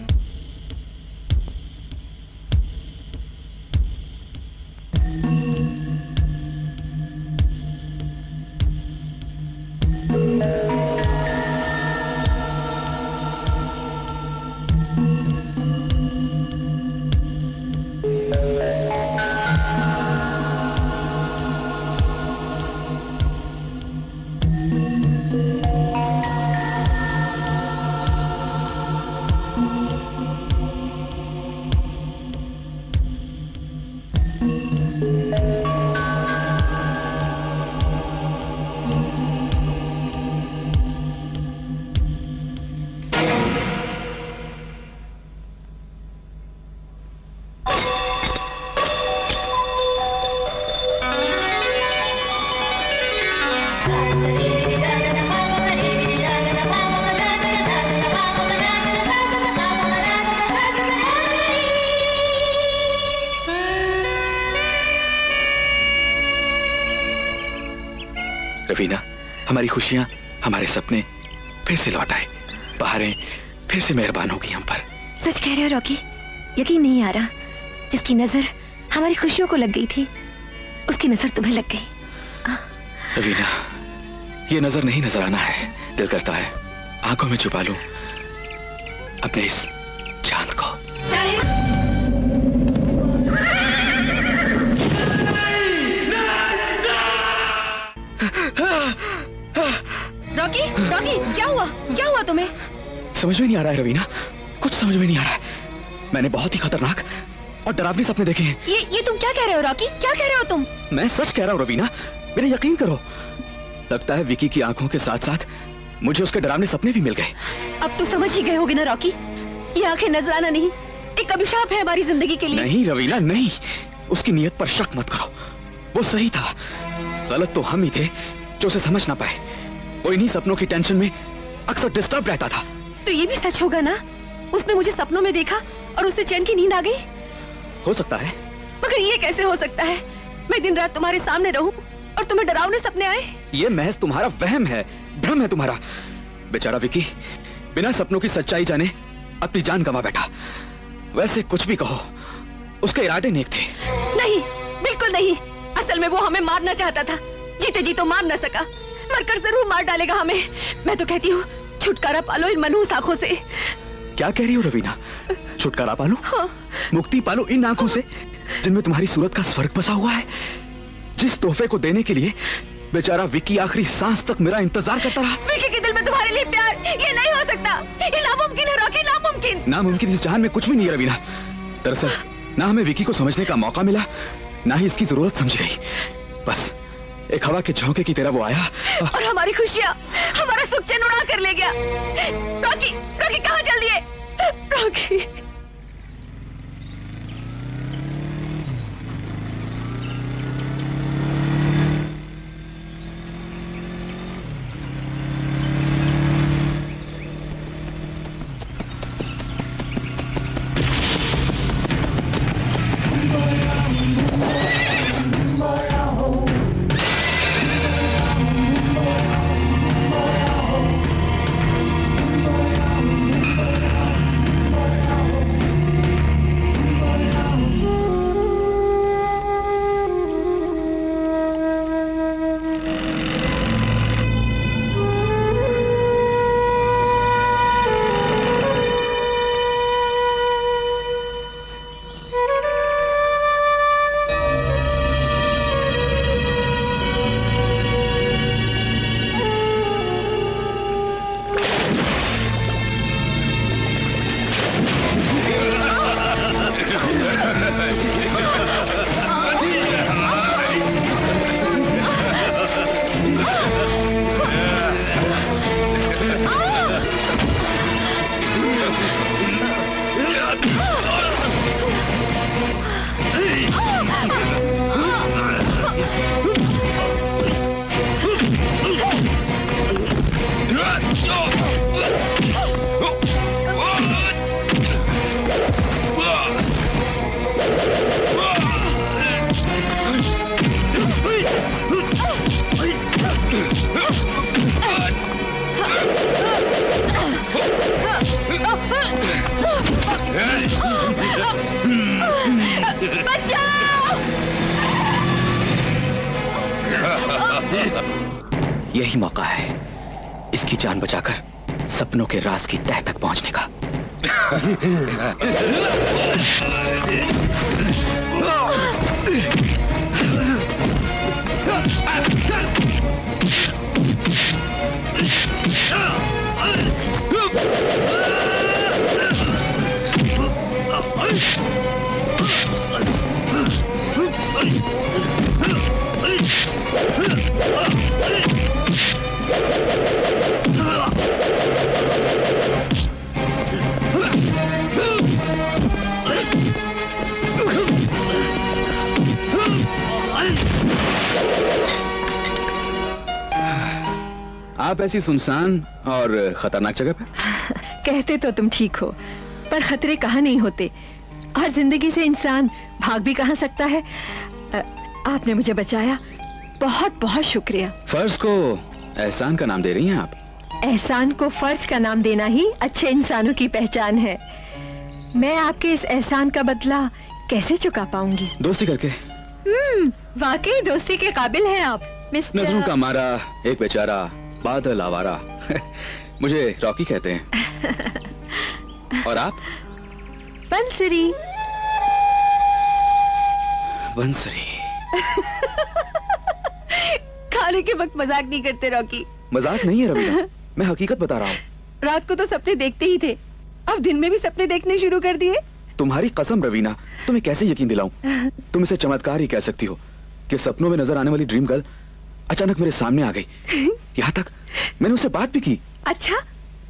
रवीना, हमारी खुशियां, हमारे सपने फिर से लौट आए। बहारें फिर से मेहरबान होगी हम पर। सच कह रहे हो रॉकी, यकीन नहीं आ रहा। जिसकी नजर हमारी खुशियों को लग गई थी, उसकी नजर तुम्हें लग गई। रवीना, ये नजर नहीं नजर आना है। दिल करता है आंखों में छुपा लूं अपने इस चांद को। रॉकी, रॉकी, क्या हुआ? क्या हुआ तुम्हें? समझ में नहीं आ रहा है रवीना, कुछ समझ में नहीं आ रहा है। मैंने बहुत ही खतरनाक और डरावने सपने देखे हैं। ये तुम क्या कह रहे हो रॉकी? क्या कह रहे हो तुम? मैं सच कह रहा हूँ रवीना, मेरे यकीन करो। लगता है विकी की आंखों के साथ साथ मुझे उसके डरावने सपने भी मिल गए। अब तो समझ ही गए होगे ना रॉकी, ये आंखें नजराना नहीं, एक अभिशाप है हमारी जिंदगी के लिए। नहीं रवीना, नहीं। उसकी नीयत पर शक मत करो, वो सही था। गलत तो हम ही थे जो उसे समझ ना पाए। वो इन्हीं सपनों की टेंशन में अक्सर डिस्टर्ब रहता था। तो ये भी सच होगा ना, उसने मुझे सपनों में देखा और उससे चैन की नींद आ गई? हो सकता है। मगर ये कैसे हो सकता है? मैं दिन रात तुम्हारे सामने रहूं और तुम्हें डरावने सपने आए? ये महज तुम्हारा वहम है, भ्रम है तुम्हारा। बेचारा विकी बिना सपनों की सच्चाई जाने अपनी जान गंवा बैठा। वैसे कुछ भी कहो, उसके इरादे नेक थे। नहीं, बिल्कुल नहीं। असल में वो हमें मारना चाहता था, जीते जी तो मार न सका, मरकर जरूर मार डालेगा हमें। मैं तो कहती हूँ छुटकारा पालो इन मनहूस आंखों से। क्या कह रही हो रवीना? छुटकारा पालो? हाँ। मुक्ति पालो इन आंखों से जिनमें तुम्हारी सूरत का स्वर्ग बसा हुआ है, जिस तोहफे को देने के लिए बेचारा विकी आखिरी सांस तक मेरा इंतजार करता रहा। विकी के दिल में तुम्हारे लिए प्यार, ये नहीं हो सकता। ये नामुमकिन है रॉकी, नामुमकिन। नामुमकिन इस जहान में कुछ भी नहीं है रवीना। दरअसल ना हमें विकी को समझने का मौका मिला, ना ही इसकी जरूरत समझी गई। बस एक हवा के झोंके की तरह वो आया और हमारी खुशियाँ, हमारा सुख चैन उड़ा कर ले गया। रॉकी, रॉकी कहाँ चल दिए? रॉकी। यही मौका है इसकी जान बचाकर सपनों के राज की तह तक पहुंचने का। आप ऐसी सुनसान और खतरनाक जगह पर? कहते तो तुम ठीक हो, पर खतरे कहाँ नहीं होते। हर जिंदगी से इंसान भाग भी कहाँ सकता है। आपने मुझे बचाया, बहुत बहुत शुक्रिया। फर्ज को एहसान का नाम दे रही हैं आप? एहसान को फर्ज का नाम देना ही अच्छे इंसानों की पहचान है। मैं आपके इस एहसान का बदला कैसे चुका पाऊंगी? दोस्ती करके। वाकई दोस्ती के काबिल हैं आप मिस्टर। नजरों का मारा एक बेचारा बादल आवारा। मुझे रॉकी कहते हैं। और आप? बंसरी। बंसरी। खाने के वक्त मजाक नहीं करते रॉकी। मजाक नहीं है रवीना, मैं हकीकत बता रहा हूँ। रात को तो सपने देखते ही थे, अब दिन में भी सपने देखने शुरू कर दिए। तुम्हारी कसम रवीना, तुम्हें कैसे यकीन दिलाऊं? तुम इसे चमत्कार ही कह सकती हो कि सपनों में नजर आने वाली ड्रीम गर्ल अचानक मेरे सामने आ गई। यहाँ तक मैंने उससे बात भी की। अच्छा,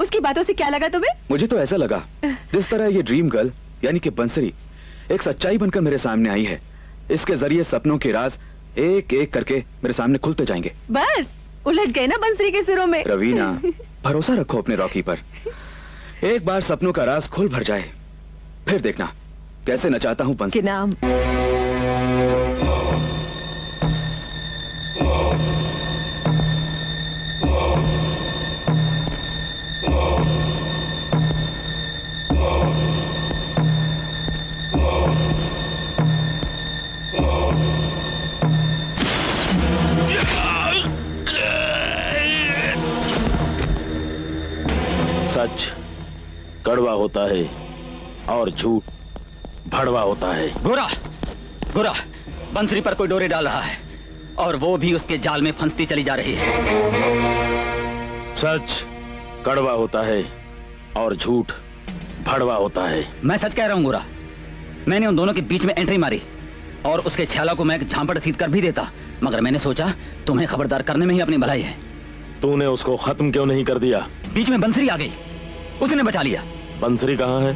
उसकी बातों से क्या लगा तुम्हें? मुझे तो ऐसा लगा जिस तरह ये ड्रीम गर्ल यानी कि बंसरी एक सच्चाई बनकर मेरे सामने आई है, इसके जरिए सपनों के राज एक एक करके मेरे सामने खुलते जाएंगे। बस उलझ गए ना बंसरी के सुरों में। रवीना, भरोसा रखो अपने रॉकी पर। एक बार सपनों का राज खुल भर जाए, फिर देखना कैसे नचाता हूँ बंसरी। नाम सच कड़वा होता है और झूठ भड़वा होता है। गोरा, गोरा, बंसरी पर कोई डोरे डाल रहा है और वो भी उसके जाल में फंसती चली जा रही है। सच कड़वा होता है और झूठ भड़वा होता है। मैं सच कह रहा हूँ गोरा, मैंने उन दोनों के बीच में एंट्री मारी और उसके छाला को मैं झांपड़ सीध कर भी देता, मगर मैंने सोचा तुम्हें खबरदार करने में ही अपनी भलाई है। तूने उसको खत्म क्यों नहीं कर दिया? बीच में बंसरी आ गई, उसने बचा लिया। बंसरी कहाँ है?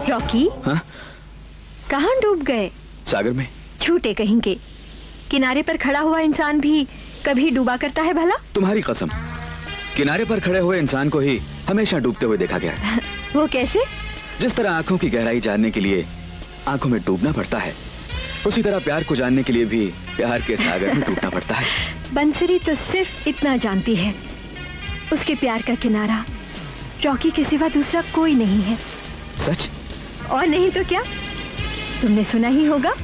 रॉकी, हाँ? कहाँ डूब गए? सागर में। झूठे कहेंगे, किनारे पर खड़ा हुआ इंसान भी कभी डूबा करता है भला? तुम्हारी कसम, किनारे पर खड़े हुए इंसान को ही हमेशा डूबते हुए देखा गया है। वो कैसे? जिस तरह आंखों की गहराई जानने के लिए आंखों में डूबना पड़ता है, उसी तरह प्यार को जानने के लिए भी प्यार के सागर में डूबना पड़ता है। बंसरी तो सिर्फ इतना जानती है, उसके प्यार का किनारा रॉकी के सिवा दूसरा कोई नहीं है। सच? और नहीं तो क्या, तुमने सुना ही होगा।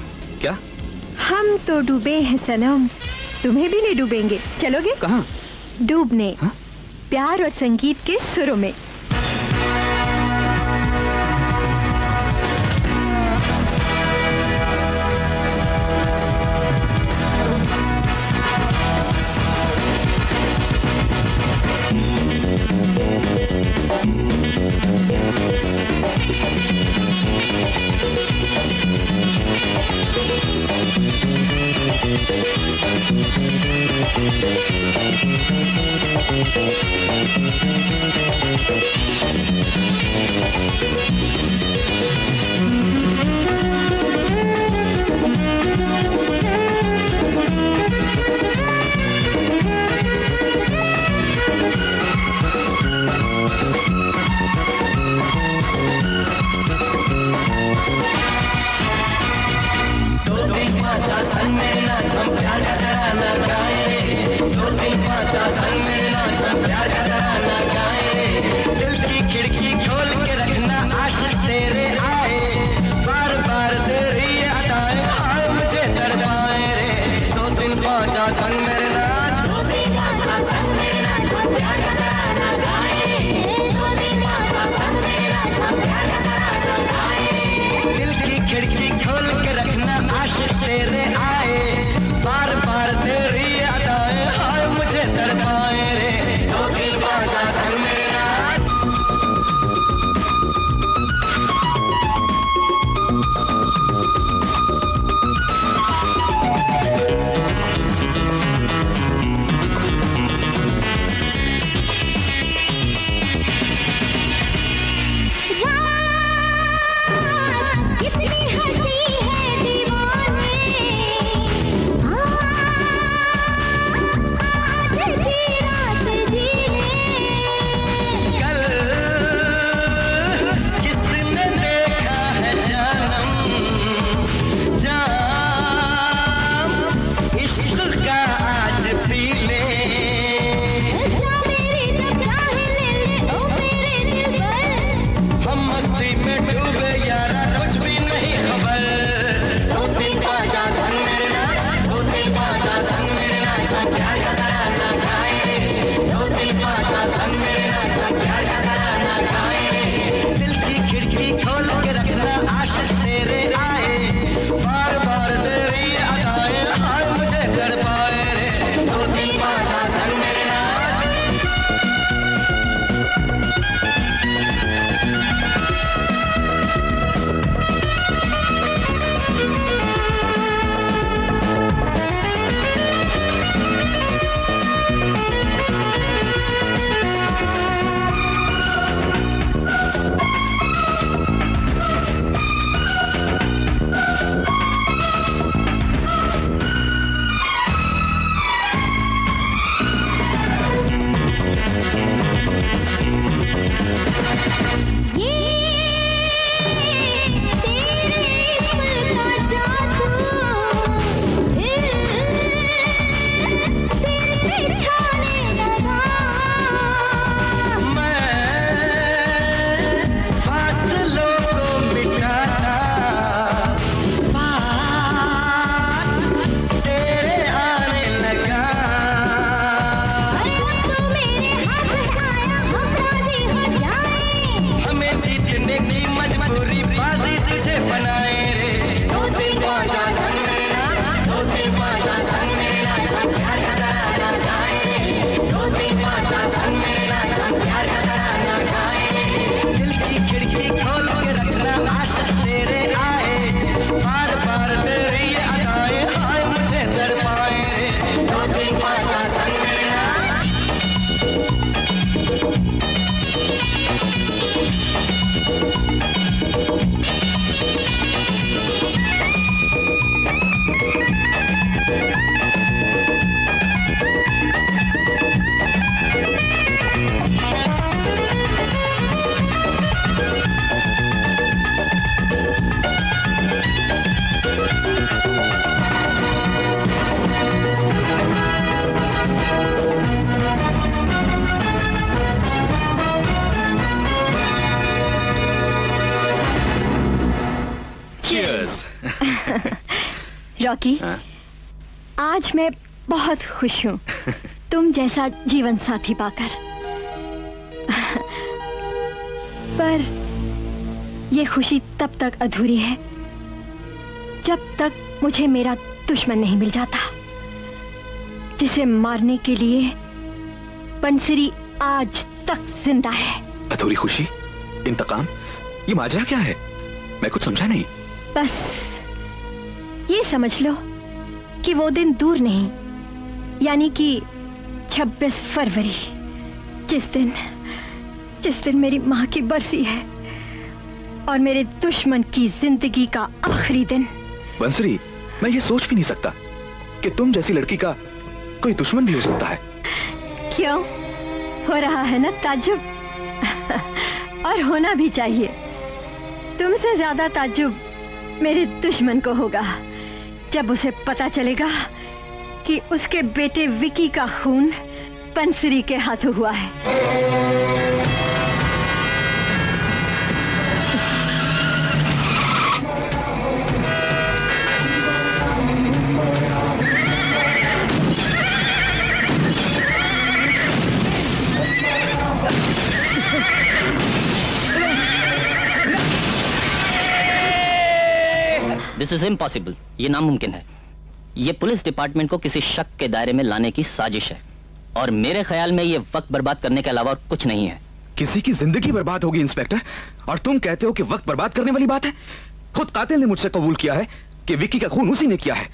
क्या? हम तो डूबे हैं सनम, तुम्हें भी ले डूबेंगे। चलोगे? कहाँ? डूबने। हाँ? प्यार और संगीत के सुरों में। रॉकी, आज मैं बहुत खुश हूँ तुम जैसा जीवन साथी पाकर। पर ये खुशी तब तक अधूरी है जब तक मुझे मेरा दुश्मन नहीं मिल जाता, जिसे मारने के लिए बंसरी आज तक जिंदा है। अधूरी खुशी, इंतकाम, ये माजरा क्या है? मैं कुछ समझा नहीं। बस ये समझ लो कि वो दिन दूर नहीं, यानी कि 26 फरवरी, जिस दिन मेरी माँ की बरसी है और मेरे दुश्मन की जिंदगी का आखिरी दिन। बंसरी, मैं ये सोच भी नहीं सकता कि तुम जैसी लड़की का कोई दुश्मन भी हो सकता है। क्यों? हो रहा है ना ताज्जुब? और होना भी चाहिए। तुमसे ज्यादा ताज्जुब मेरे दुश्मन को होगा जब उसे पता चलेगा कि उसके बेटे विकी का खून बंसरी के हाथों हुआ है। दिस इज इम्पॉसिबल, ये नामुमकिन है। ये पुलिस डिपार्टमेंट को किसी शक के दायरे में लाने की साजिश है और मेरे ख्याल में ये वक्त बर्बाद करने के अलावा और कुछ नहीं है। किसी की जिंदगी बर्बाद होगी इंस्पेक्टर, और तुम कहते हो कि वक्त बर्बाद करने वाली बात है? खुद कातिल ने मुझसे कबूल किया है कि विक्की का खून उसी ने किया है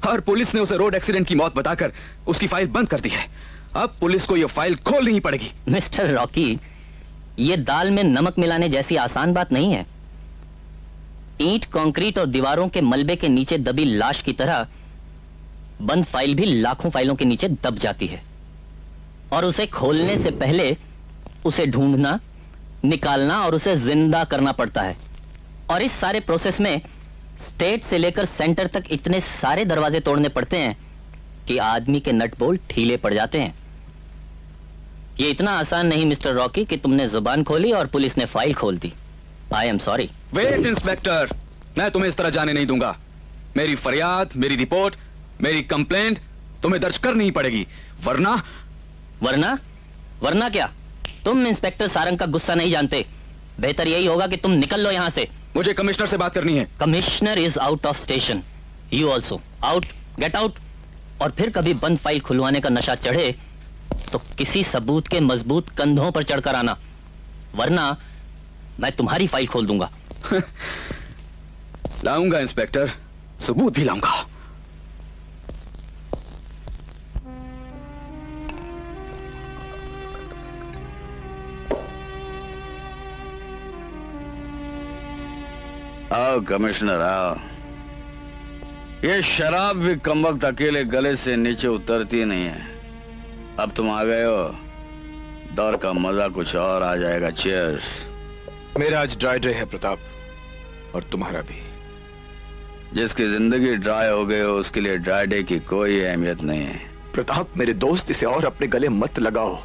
और पुलिस ने उसे रोड एक्सीडेंट की मौत बताकर उसकी फाइल बंद कर दी है। अब पुलिस को यह फाइल खोलनी ही पड़ेगी। मिस्टर रॉकी, ये दाल में नमक मिलाने जैसी आसान बात नहीं है। ईंट, कंक्रीट और दीवारों के मलबे के नीचे दबी लाश की तरह बंद फाइल भी लाखों फाइलों के नीचे दब जाती है और उसे खोलने से पहले उसे ढूंढना, निकालना और उसे जिंदा करना पड़ता है। और इस सारे प्रोसेस में स्टेट से लेकर सेंटर तक इतने सारे दरवाजे तोड़ने पड़ते हैं कि आदमी के नट बोल्ट ढीले पड़ जाते हैं। ये इतना आसान नहीं मिस्टर रॉकी कि तुमने जुबान खोली और पुलिस ने फाइल खोल दी। I am sorry. Wait inspector, मैं तुम्हें इस तरह जाने नहीं दूंगा। मेरी फरियाद, मेरी रिपोर्ट, मेरी कंप्लेंट तुम्हें दर्ज करनी ही पड़ेगी, वरना क्या? तुम इंस्पेक्टर सारंग का गुस्सा नहीं जानते। बेहतर यही होगा कि तुम निकल लो यहां से। मुझे कमिश्नर से बात करनी है। Commissioner is out of station. You also out, get out. और फिर कभी बंद फाइल खुलवाने का नशा चढ़े तो किसी सबूत के मजबूत कंधों पर चढ़कर आना, वरना मैं तुम्हारी फाइल खोल दूंगा। लाऊंगा इंस्पेक्टर, सबूत भी लाऊंगा। आओ कमिश्नर आओ। ये शराब भी कमबख्त अकेले गले से नीचे उतरती नहीं है। अब तुम आ गए हो, दौर का मजा कुछ और आ जाएगा। चीयर्स। मेरा आज ड्राई डे है प्रताप, और तुम्हारा भी। जिसकी जिंदगी ड्राई हो गई हो उसके लिए ड्राई डे की कोई अहमियत नहीं है। प्रताप मेरे दोस्त, इसे और अपने गले मत लगाओ।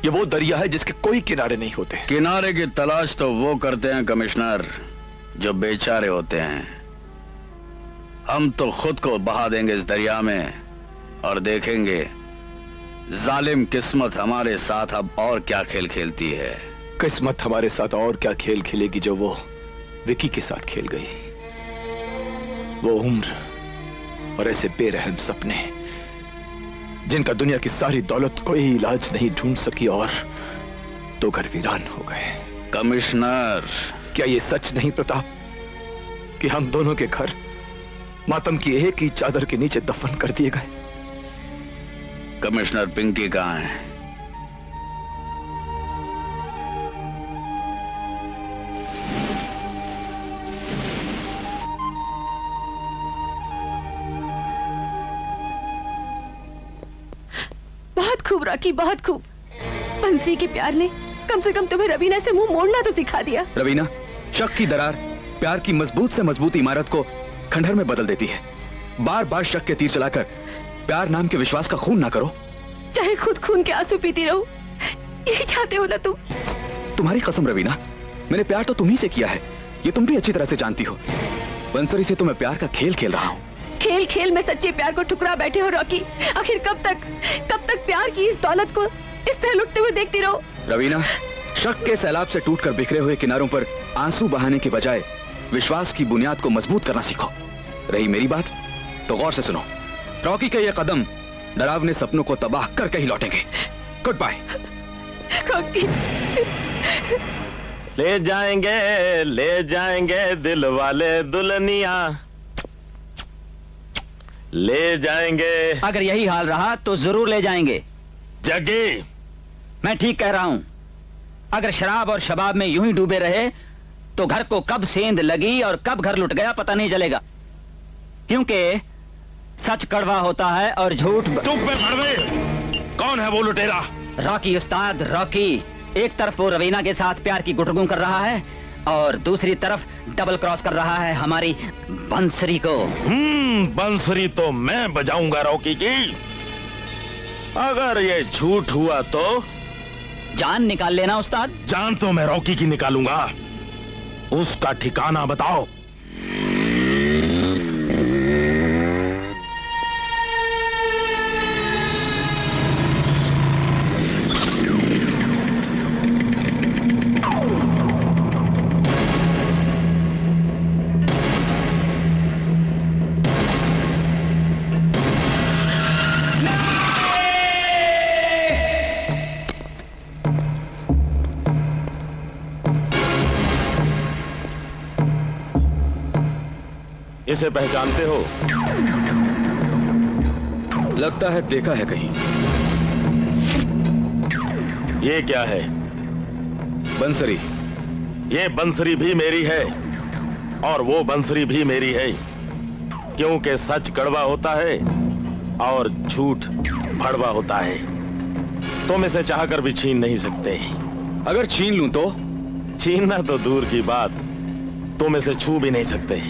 ये वो दरिया है जिसके कोई किनारे नहीं होते। किनारे की तलाश तो वो करते हैं कमिश्नर जो बेचारे होते हैं। हम तो खुद को बहा देंगे इस दरिया में और देखेंगे जालिम किस्मत हमारे साथ अब और क्या खेल खेलती है। किस्मत हमारे साथ और क्या खेल खेलेगी जो वो विकी के साथ खेल गई। वो उम्र और ऐसे बेरहम सपने जिनका दुनिया की सारी दौलत कोई इलाज नहीं ढूंढ सकी और तो घर वीरान हो गए। कमिश्नर, क्या ये सच नहीं प्रताप कि हम दोनों के घर मातम की एक ही चादर के नीचे दफन कर दिए गए? कमिश्नर पिंकी कहाँ है? बहुत खूब रॉकी, बहुत खूब। बंसी के प्यार ने कम से कम तुम्हें रवीना से मुंह मोड़ना तो सिखा दिया। रवीना, शक की दरार प्यार की मजबूत से मजबूत इमारत को खंडहर में बदल देती है। बार बार शक के तीर चलाकर प्यार नाम के विश्वास का खून ना करो। चाहे खुद खून के आंसू पीती रहो, यही चाहते हो ना तुम? तुम्हारी कसम रवीना, मैंने प्यार तो तुम ही से किया है, ये तुम भी अच्छी तरह से जानती हो। बंसरी से तो मैं प्यार का खेल खेल रहा हूँ। खेल खेल में सच्चे प्यार को ठुकरा बैठे हो रॉकी। आखिर कब तक प्यार की इस दौलत को इस तरह लुटते हुए देखती रहो? रवीना, शक के सैलाब से टूटकर बिखरे हुए किनारों पर आंसू बहाने के बजाय विश्वास की बुनियाद को मजबूत करना सीखो। रही मेरी बात तो गौर से सुनो। रॉकी के ये कदम डरावने सपनों को तबाह करके ही लौटेंगे। Good bye. रॉकी, ले जाएंगे दिल वाले दुल्हनिया, ले जाएंगे। अगर यही हाल रहा तो जरूर ले जाएंगे। जगी, मैं ठीक कह रहा हूं। अगर शराब और शबाब में यूं ही डूबे रहे तो घर को कब सेंध लगी और कब घर लुट गया पता नहीं चलेगा, क्योंकि सच कड़वा होता है और झूठ। चुप में भड़वे। कौन है वो लुटेरा? रॉकी उस्ताद, रॉकी। एक तरफ वो रवीना के साथ प्यार की गुटगुं कर रहा है और दूसरी तरफ डबल क्रॉस कर रहा है हमारी बंसरी को। बंसरी तो मैं बजाऊंगा रॉकी की। अगर ये झूठ हुआ तो जान निकाल लेना उस्ताद। जान तो मैं रॉकी की निकालूंगा। उसका ठिकाना बताओ। इसे पहचानते हो? लगता है देखा है कहीं। ये क्या है? बंसरी। ये बंसरी भी मेरी है और वो बंसरी भी मेरी है, क्योंकि सच कड़वा होता है और झूठ भड़वा होता है। तुम इसे चाहकर भी छीन नहीं सकते। अगर छीन लूं तो? छीनना तो दूर की बात, तुम इसे छू भी नहीं सकते।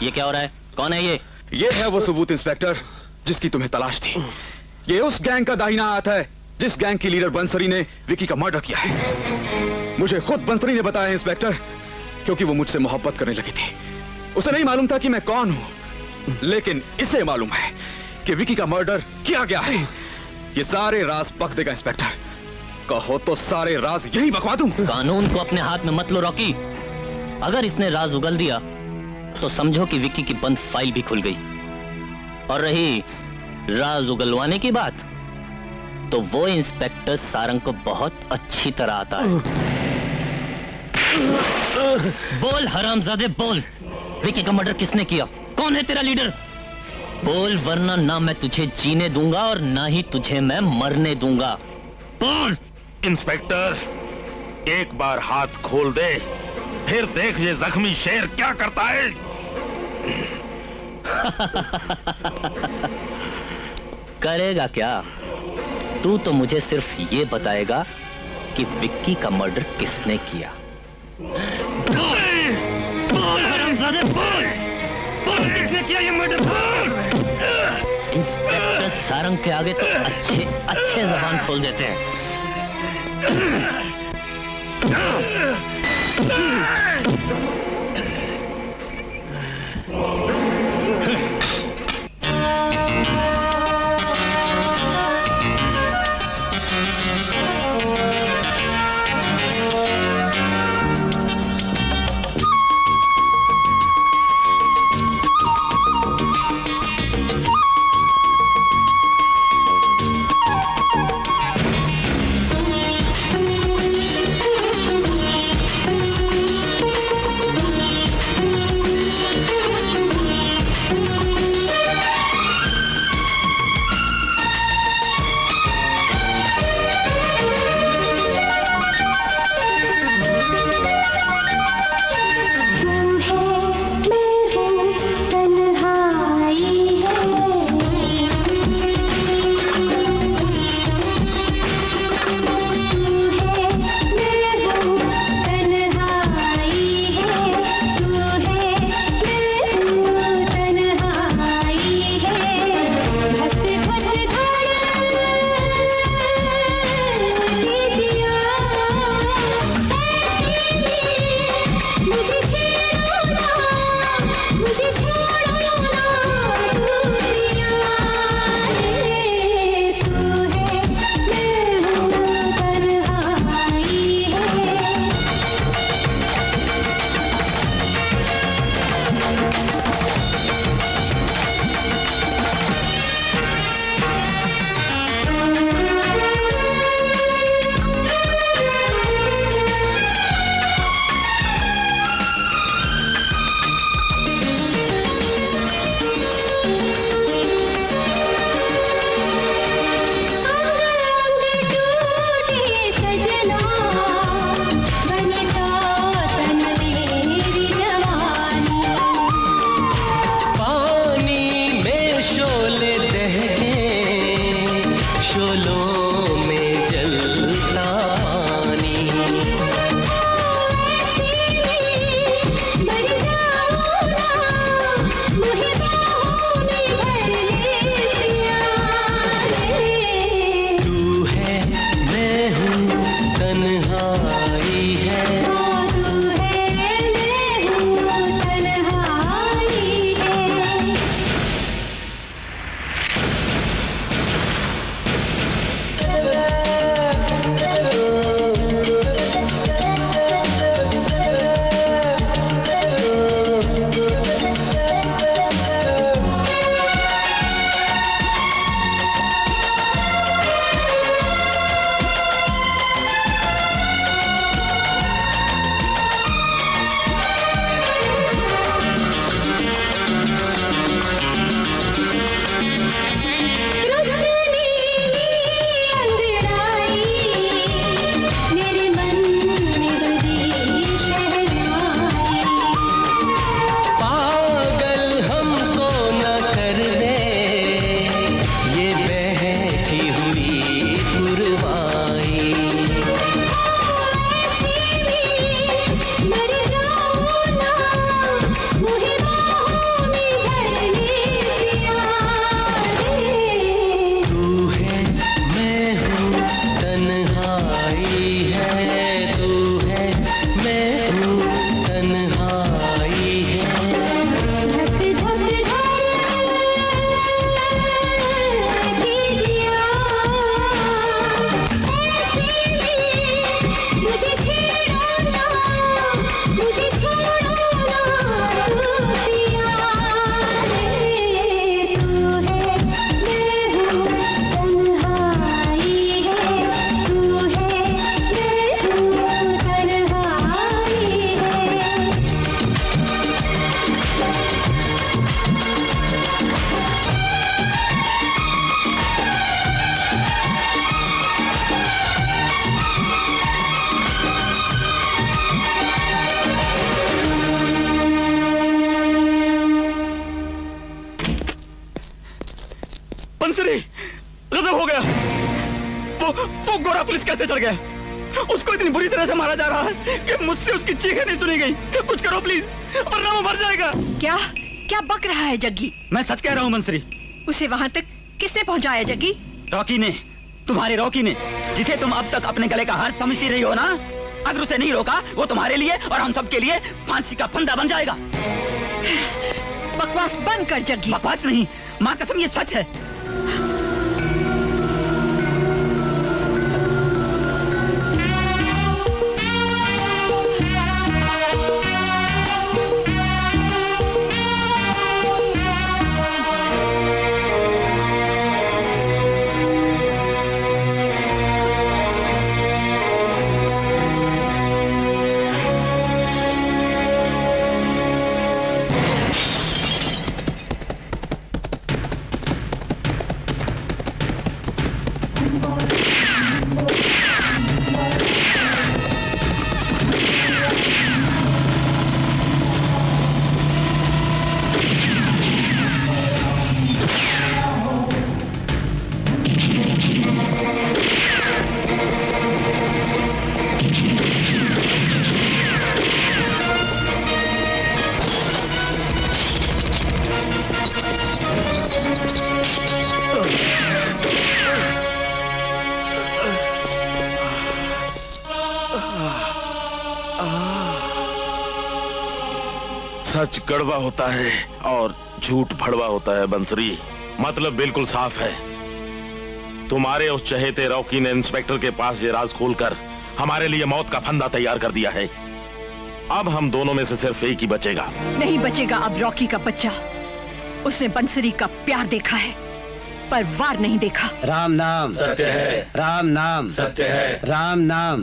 ये क्या हो रहा है? कौन है ये? ये है वो सबूत इंस्पेक्टर जिसकी तुम्हें तलाश थी। ये उस गैंग का दाहिना हाथ है जिस गैंग की लीडर बंसरी ने विकी का मर्डर किया है। मुझे खुद बंसरी ने बताया इंस्पेक्टर, क्योंकि वो मुझसे मोहब्बत करने लगी थी। उसे नहीं मालूम था कि मैं कौन हूं, लेकिन इसे मालूम है कि विकी का मर्डर किया गया है। ये सारे राज बक देगा इंस्पेक्टर। कहो तो सारे राज यही बकवा दूं। कानून को अपने हाथ में मत लो रॉकी। अगर इसने राज उगल दिया तो समझो कि विकी की बंद फाइल भी खुल गई। और रही राज उगलवाने की बात, तो वो इंस्पेक्टर सारंग को बहुत अच्छी तरह आता है। बोल हरामजादे बोल, विकी का मर्डर किसने किया? कौन है तेरा लीडर? बोल, वरना ना मैं तुझे जीने दूंगा और ना ही तुझे मैं मरने दूंगा। बोल। इंस्पेक्टर, एक बार हाथ खोल दे, फिर देख ये जख्मी शेर क्या करता है। करेगा क्या? तू तो मुझे सिर्फ ये बताएगा कि विक्की का मर्डर किसने किया। बोल हरामजादे बोल, बोल किसने किया ये मर्डर? बोल। इंस्पेक्टर सारंग के आगे तो अच्छे अच्छे जबान खोल देते हैं। वो गोरा पुलिस कहते चढ़ गया। उसको इतनी बुरी तरह से मारा जा रहा है कि मुझसे उसकी चीखें नहीं सुनी गई। कुछ करो प्लीज, वरना वो मर जाएगा। क्या क्या बक रहा है जग्गी? मैं सच कह रहा हूँ मंसरी। उसे वहाँ तक किसने पहुँचाया जग्गी? रॉकी ने, तुम्हारे रॉकी ने, जिसे तुम अब तक अपने गले का हार समझती रही हो ना। अगर उसे नहीं रोका वो तुम्हारे लिए और हम सब के लिए फांसी का फंदा बन जाएगा। बकवास बंद कर जग्गी। बकवास नहीं, माँ कसम ये सच है। सच कड़वा होता है और झूठ भड़वा होता है बंसरी। मतलब बिल्कुल साफ है। तुम्हारे उस चहेते रॉकी ने इंस्पेक्टर के पास ये राज खोलकर हमारे लिए मौत का फंदा तैयार कर दिया है। अब हम दोनों में से सिर्फ एक ही बचेगा। नहीं बचेगा अब रॉकी का बच्चा। उसने बंसरी का प्यार देखा है पर वार नहीं देखा। राम नाम सत्य है, राम नाम सत्य है, राम नाम।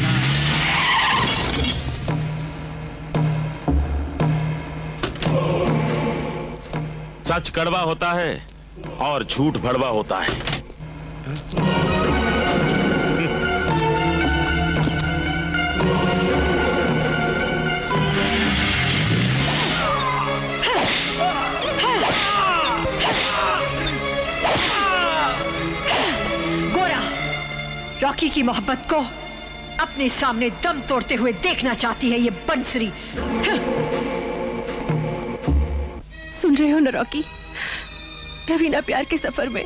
सच कड़वा होता है और झूठ भड़वा होता है। गोरा, रॉकी की मोहब्बत को अपने सामने दम तोड़ते हुए देखना चाहती है ये बंसरी। सुन रहे हो ना रॉकी, रवीना प्यार के सफर में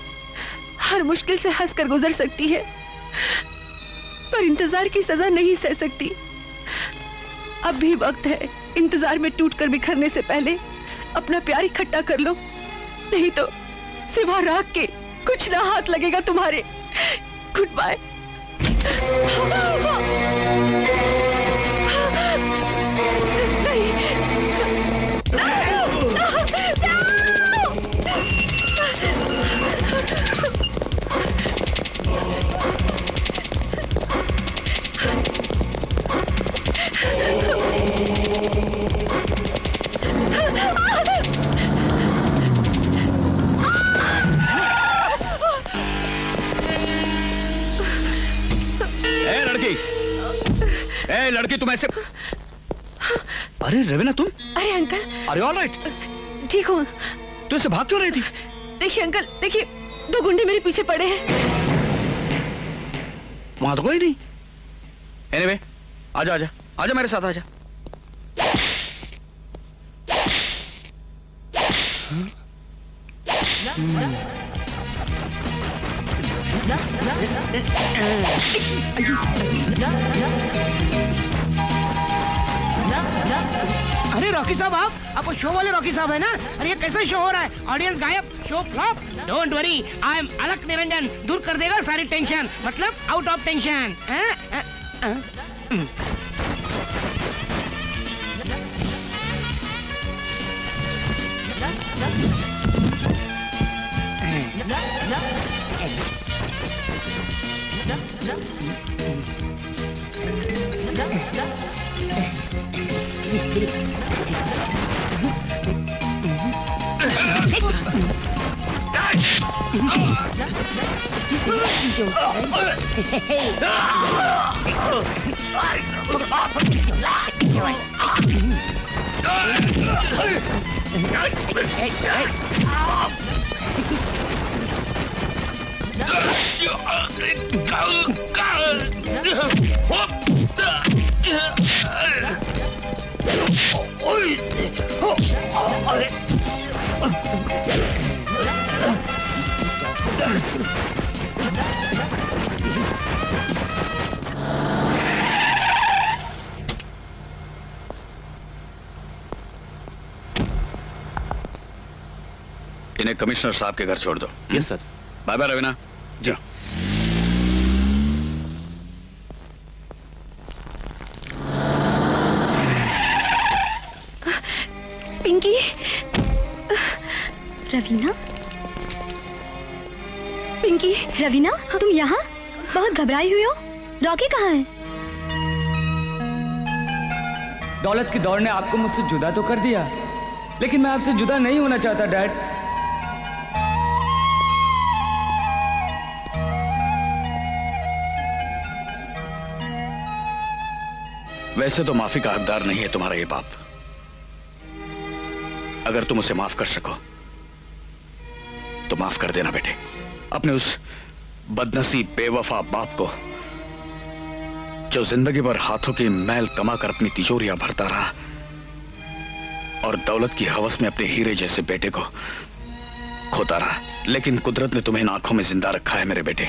हर मुश्किल से हंसकर गुजर सकती है पर इंतजार की सजा नहीं सह सकती। अब भी वक्त है, इंतजार में टूटकर बिखरने से पहले अपना प्यार इकट्ठा कर लो, नहीं तो सिवा राख के कुछ ना हाथ लगेगा तुम्हारे। Good bye. ए लड़की, तुम ऐसे। अरे रवीना तुम। अरे अंकल, अरे ऑल राइट? ठीक हूँ। तू ऐसे भाग क्यों रही थी? देखिए अंकल, देखिए दो गुंडे मेरे पीछे पड़े हैं। वहां तो कोई नहीं। एनीवे, आजा आजा आजा मेरे साथ आजा। अरे रॉकी साहब, आप वो शो वाले रॉकी साहब है ना? अरे ये कैसा शो हो रहा है? ऑडियंस गायब, show flop. Don't worry, I am Alak Niranjan, दूर कर देगा सारी टेंशन, मतलब आउट ऑफ टेंशन। इन्हें कमिश्नर साहब के घर छोड़ दो। Yes sir. Bye bye Raveena. जी। पिंकी। रवीना। पिंकी। रवीना तुम यहाँ बहुत घबराई हुई हो। रॉकी कहाँ है? दौलत की दौड़ ने आपको मुझसे जुदा तो कर दिया, लेकिन मैं आपसे जुदा नहीं होना चाहता डैड। वैसे तो माफी का हकदार नहीं है तुम्हारा ये बाप। अगर तुम उसे माफ कर सको तो माफ कर देना बेटे। अपने उस बदनसीब बेवफा बाप को जो जिंदगी भर हाथों की मैल कमाकर अपनी तिजोरियां भरता रहा और दौलत की हवस में अपने हीरे जैसे बेटे को खोता रहा, लेकिन कुदरत ने तुम्हें इन आंखों में जिंदा रखा है मेरे बेटे।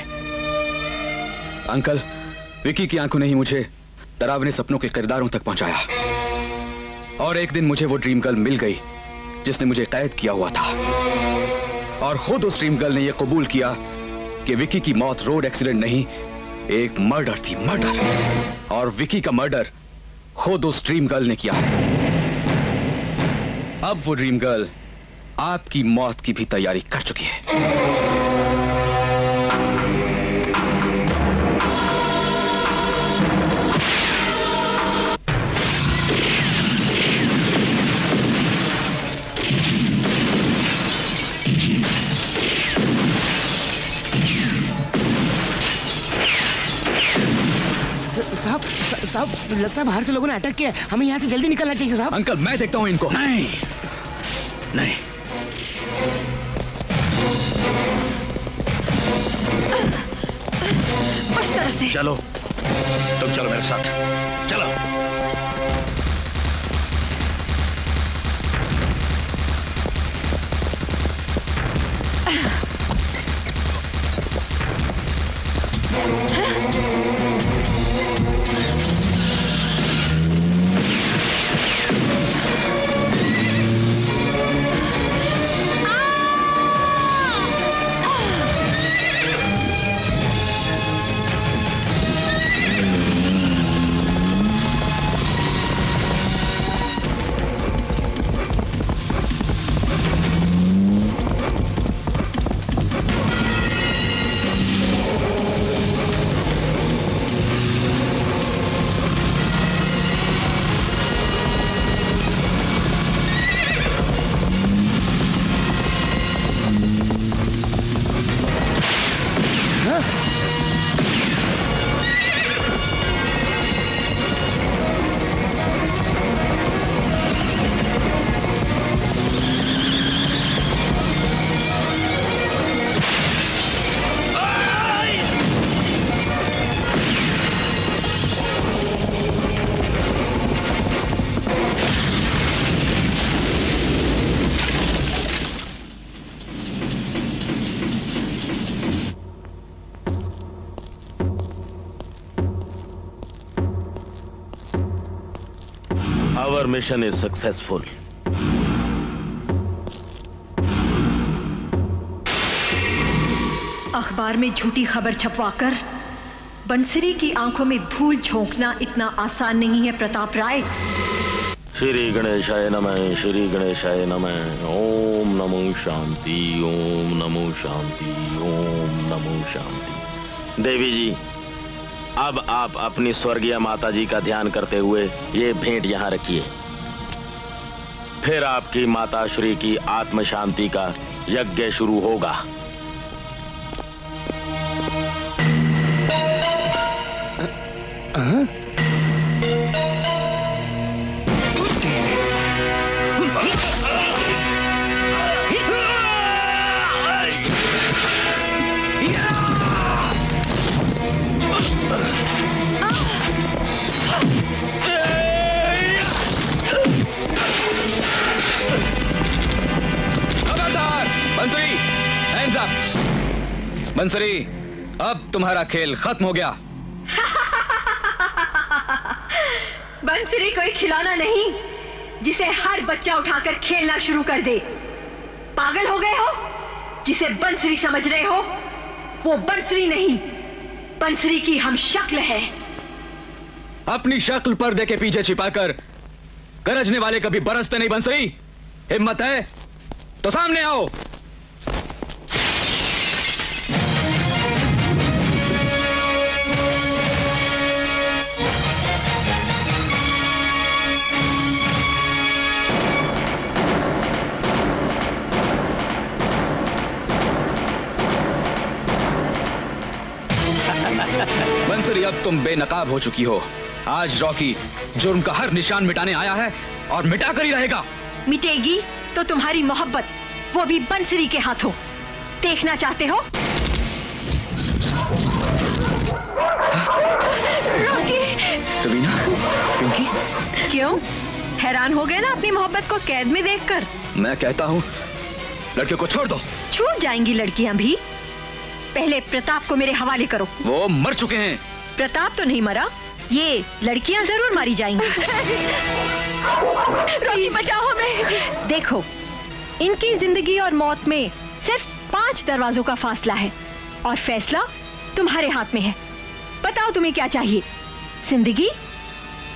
अंकल, विकी की आंखों ने ही मुझे डरावने सपनों के किरदारों तक पहुंचाया और एक दिन मुझे वो ड्रीम गर्ल मिल गई जिसने मुझे कैद किया हुआ था। और खुद उस ड्रीम गर्ल ने यह कबूल किया कि विकी की मौत रोड एक्सीडेंट नहीं, एक मर्डर थी, मर्डर। और विकी का मर्डर खुद उस ड्रीम गर्ल ने किया है। अब वो ड्रीम गर्ल आपकी मौत की भी तैयारी कर चुकी है। साहब लगता है बाहर से लोगों ने अटैक किया है, हमें यहाँ से जल्दी निकलना चाहिए साहब। अंकल मैं देखता हूँ इनको। नहीं नहीं, उस तरफ से चलो तुम चलो मेरे साथ, चलो। Our mission is successful. अखबार में झूठी खबर छपवाकर बंसरी की आंखों में धूल झोंकना इतना आसान नहीं है प्रताप राय। श्री गणेशाय नमः, श्री गणेशाय नमः। ओम नमो शांति, ओम नमो शांति, ओम नमो शांति। देवी जी, अब आप अपनी स्वर्गीय माता जी का ध्यान करते हुए ये भेंट यहाँ रखिए। फिर आपकी माता श्री की आत्म शांति का यज्ञ शुरू होगा। Yeah! बंसरी, अब तुम्हारा खेल खत्म हो गया। बंसरी कोई खिलौना नहीं जिसे हर बच्चा उठाकर खेलना शुरू कर दे। पागल हो गए हो? जिसे बंसरी समझ रहे हो वो बंसरी नहीं, बंसरी की हम शक्ल है। अपनी शक्ल पर्दे के पीछे छिपाकर गरजने वाले कभी बरसते नहीं। बंसरी, हिम्मत है तो सामने आओ। बंसरी, अब तुम बेनकाब हो चुकी हो। आज रॉकी जुर्म का हर निशान मिटाने आया है और मिटा कर ही रहेगा। मिटेगी तो तुम्हारी मोहब्बत, वो भी बंसरी के हाथों। देखना चाहते हो? रॉकी! रवीना, पिंकी, क्यों हैरान हो गए ना अपनी मोहब्बत को कैद में देखकर? मैं कहता हूँ लड़के को छोड़ दो। छूट जाएंगी लड़कियां भी। पहले प्रताप को मेरे हवाले करो। वो मर चुके हैं। प्रताप तो नहीं मरा, ये लड़कियां जरूर मारी जाएंगी। रॉकी, बचाओ हमें। देखो, इनकी जिंदगी और मौत में सिर्फ 5 दरवाजों का फासला है और फैसला तुम्हारे हाथ में है। बताओ तुम्हें क्या चाहिए, जिंदगी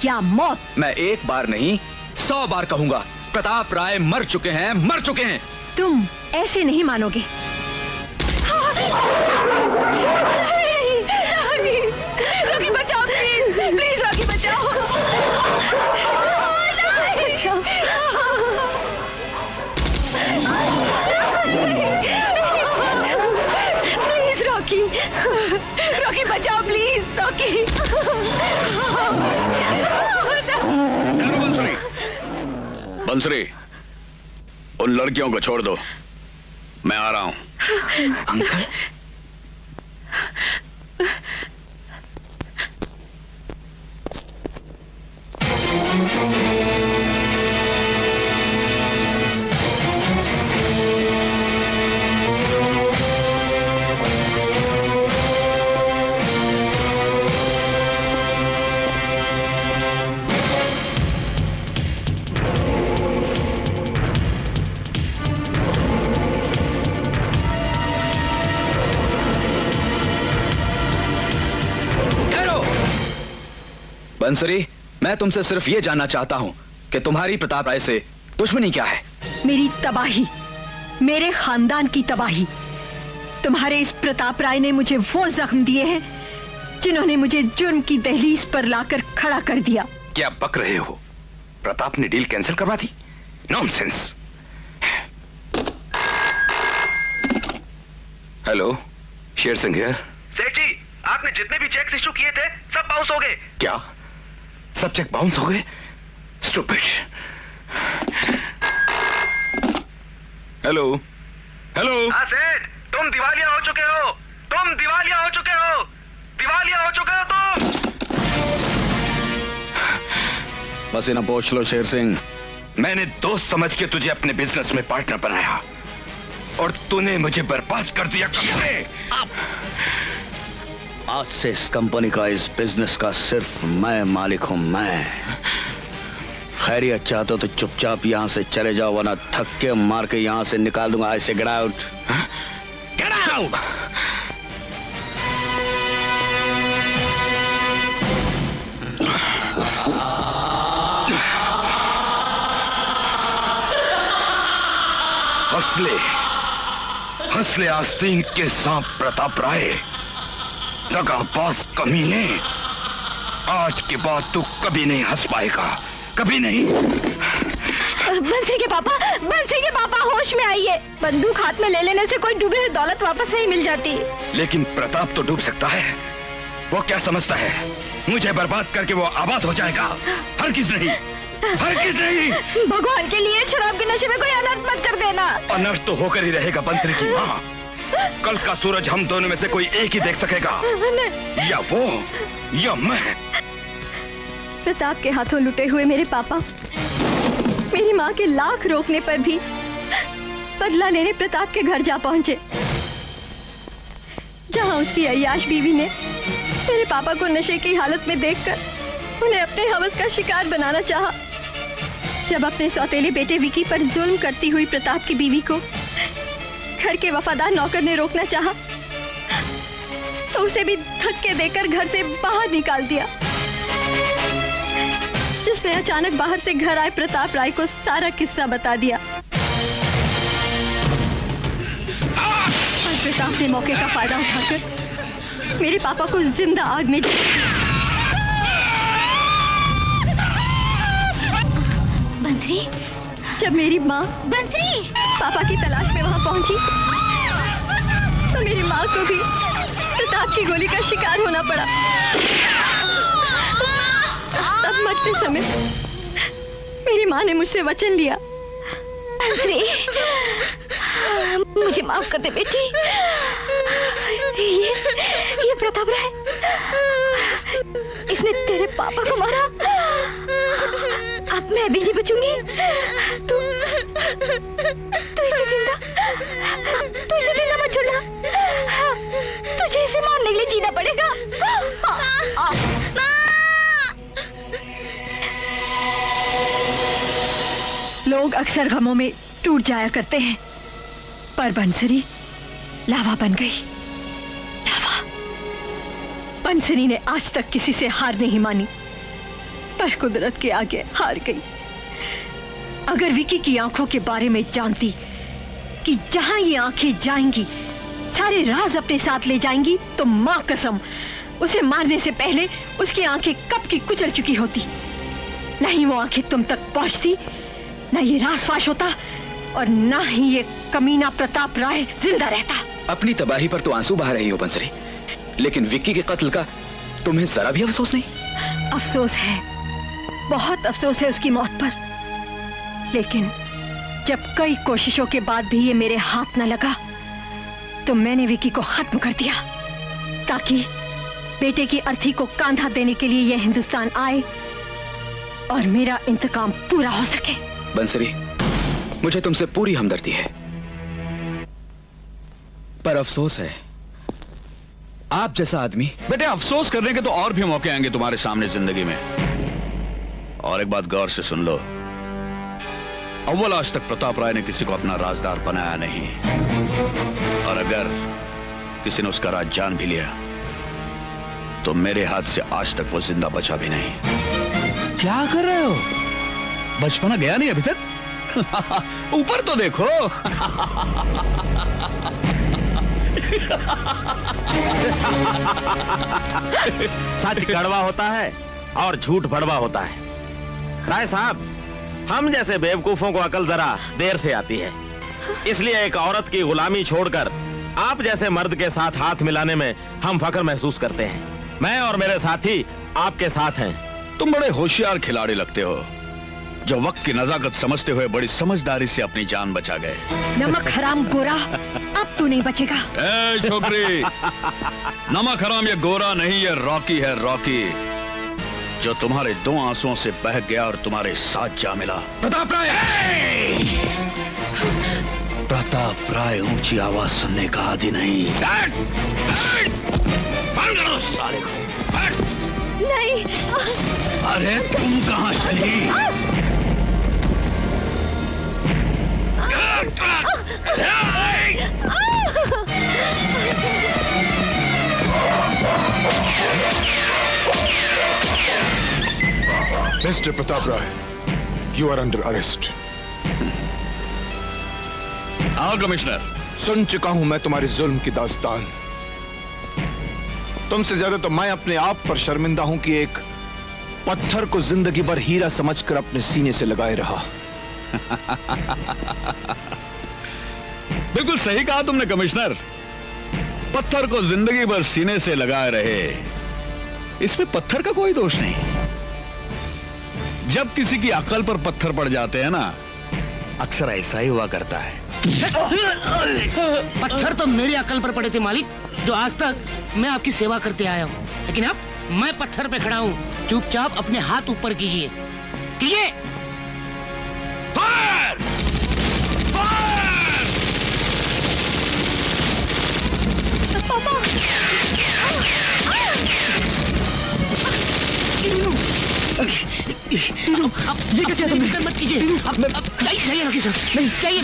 या मौत? मैं एक बार नहीं 100 बार कहूंगा, प्रताप राय मर चुके हैं, मर चुके हैं। तुम ऐसे नहीं मानोगे। रॉकी, बचाओ प्लीज, प्लीज रॉकी बचाओ। प्लीज रॉकी, रॉकी बचाओ प्लीज, रॉकी। बंसरी, उन लड़कियों को छोड़ दो, मैं आ रहा हूं। अंकल, बंसरी, मैं तुमसे सिर्फ ये जानना चाहता हूँ कि तुम्हारी प्रताप राय से दुश्मनी क्या है? मेरी तबाही, मेरे खानदान की तबाही। तुम्हारे इस प्रताप राय ने मुझे वो जख्म दिए हैं जिन्होंने मुझे जुर्म की दहलीज पर लाकर खड़ा कर दिया। क्या बक रहे हो? प्रताप ने डील कैंसिल करवा दी? Nonsense. Hello, Sher Singh here. सेठ जी, आपने जितने भी चेक इशू किए थे सब बाउंस हो गए। क्या सब चेक बाउंस हो गए? स्टूपिड। Hello hello. हाँ सेठ, तुम दिवालिया हो चुके हो, तुम दिवालिया हो चुके हो, दिवालिया हो चुके हो तुम। बस इन्हें पूछ लो शेर सिंह। मैंने दोस्त समझ के तुझे अपने बिजनेस में पार्टनर बनाया और तूने मुझे बर्बाद कर दिया। कब से? आज से इस कंपनी का, इस बिजनेस का सिर्फ मैं मालिक हूं, मैं। खैरियत चाहते हो तो चुपचाप यहां से चले जाओ, वरना थक के मार के यहां से निकाल दूंगा। आई से गेट आउट, गेट आउट। हंसले हंसले आस्तीन के सांप प्रताप राय, दगाबाज कमीने, आज के बाद तू कभी नहीं हंस पाएगा, कभी नहीं। बंसी के पापा होश में आइए। बंदूक हाथ में ले लेने से कोई डूबी हुई दौलत वापस नहीं मिल जाती। लेकिन प्रताप तो डूब सकता है। वो क्या समझता है, मुझे बर्बाद करके वो आबाद हो जाएगा? हरगिज़ नहीं, हरगिज़ नहीं। भगवान के लिए शराब के नशे में कोई अनर्थ मत कर देना। अनर्थ तो होकर ही रहेगा बंसरी की माँ। कल का सूरज हम दोनों में से कोई एक ही देख सकेगा, या वो या मैं। प्रताप के हाथों लुटे हुए मेरे पापा मेरी माँ के लाख रोकने पर भी बदला लेने प्रताप के घर जा पहुंचे। जहाँ उसकी अय्याश बीवी ने मेरे पापा को नशे की हालत में देखकर उन्हें अपने हवस का शिकार बनाना चाहा। जब अपने सौतेले बेटे विकी पर जुल्म करती हुई प्रताप की बीवी को घर के वफादार नौकर ने रोकना चाहा, तो उसे भी धक्के देकर घर से बाहर निकाल दिया। जिसने अचानक बाहर से घर आए प्रताप राय को सारा किस्सा बता दिया। और प्रताप ने मौके का फायदा उठाकर मेरे पापा को जिंदा आग में बंसरी, जब मेरी माँ बंसरी पापा की तलाश में वहाँ पहुंची तो मेरी माँ को भी प्रताप की गोली का शिकार होना पड़ा। तब मरते समय मेरी माँ ने मुझसे वचन लिया। बंसरी, मुझे माफ कर दे बेटी। ये प्रताप राय, इसने तेरे पापा को मारा। अब मैं भी नहीं बचूंगी। तू इसे जिंदा मत छोड़ना। तुझे इसे मारने के लिए जीना पड़ेगा। लोग अक्सर गमों में टूट जाया करते हैं, पर बंसरी लावा बन गई। लावा। बंसरी ने आज तक किसी से हार नहीं मानी, पर कुदरत के आगे हार गई। अगर विकी की आंखों के बारे में जानती कि जहां ये आंखें जाएंगी सारे राज अपने साथ ले जाएंगी, तो मां कसम उसे मारने से पहले उसकी आंखें कब की कुचल चुकी होती। नहीं वो आंखें तुम तक पहुंचती, ना ये राज फाश होता, और ना ही ये कमीना प्रताप राय जिंदा रहता। अपनी तबाही पर तो आंसू बहा रही हो बंसरी, लेकिन विक्की के कत्ल का तुम्हें जरा भी अफसोस नहीं? अफसोस है, बहुत अफसोस है उसकी मौत पर। लेकिन जब कई कोशिशों के बाद भी ये मेरे हाथ न लगा, तो मैंने विकी को खत्म कर दिया, ताकि बेटे की अर्थी को कांधा देने के लिए यह हिंदुस्तान आए और मेरा इंतकाम पूरा हो सके। बंसरी, मुझे तुमसे पूरी हमदर्दी है, पर अफसोस है आप जैसा आदमी। बेटे, अफसोस करने के तो और भी मौके आएंगे तुम्हारे सामने जिंदगी में। और एक बात गौर से सुन लो, अव्वल आज तक प्रताप राय ने किसी को अपना राजदार बनाया नहीं, और अगर किसी ने उसका राज जान भी लिया तो मेरे हाथ से आज तक वो जिंदा बचा भी नहीं। क्या कर रहे हो? बचपना गया नहीं अभी तक? ऊपर तो देखो। सच कड़वा होता है और झूठ भड़वा होता है। राय साहब, हम जैसे बेवकूफों को अकल जरा देर से आती है, इसलिए एक औरत की गुलामी छोड़कर आप जैसे मर्द के साथ हाथ मिलाने में हम फख्र महसूस करते हैं। मैं और मेरे साथी आपके साथ हैं। तुम बड़े होशियार खिलाड़ी लगते हो, जो वक्त की नजाकत समझते हुए बड़ी समझदारी से अपनी जान बचा गए। नमक हराम गोरा, अब तू नहीं बचेगा। ए छोकरी, नमक हराम ये गोरा नहीं, ये रॉकी है, रॉकी, जो तुम्हारे दो आंसुओं से बह गया और तुम्हारे साथ जा मिला। प्रताप राय! प्रताप राय ऊंची आवाज सुनने का आदि नहीं। बंद करो साले को। नहीं। अरे तुम कहां चली? Mr. Pratap Rai, you are under arrest. हाँ कमिश्नर। सुन चुका हूं मैं तुम्हारी जुल्म की दास्तान। तुमसे ज्यादा तो मैं अपने आप पर शर्मिंदा हूं कि एक पत्थर को जिंदगी भर हीरा समझकर अपने सीने से लगाए रहा। बिल्कुल सही कहा तुमने कमिश्नर, पत्थर को जिंदगी भर सीने से लगाए रहे, इसमें पत्थर का कोई दोष नहीं। जब किसी की अकल पर पत्थर पड़ जाते हैं ना, अक्सर ऐसा ही हुआ करता है। पत्थर तो मेरी अकल पर पड़े थे मालिक, जो आज तक मैं आपकी सेवा करते आया हूँ, लेकिन अब मैं पत्थर पे खड़ा हूँ। चुपचाप अपने हाथ ऊपर कीजिए, कीजिए। फायर! फायर! पापा! ये क्या किया तुमने? फिक्र मत कीजिए। अब चाहिए रॉकी सर, नहीं चाहिए।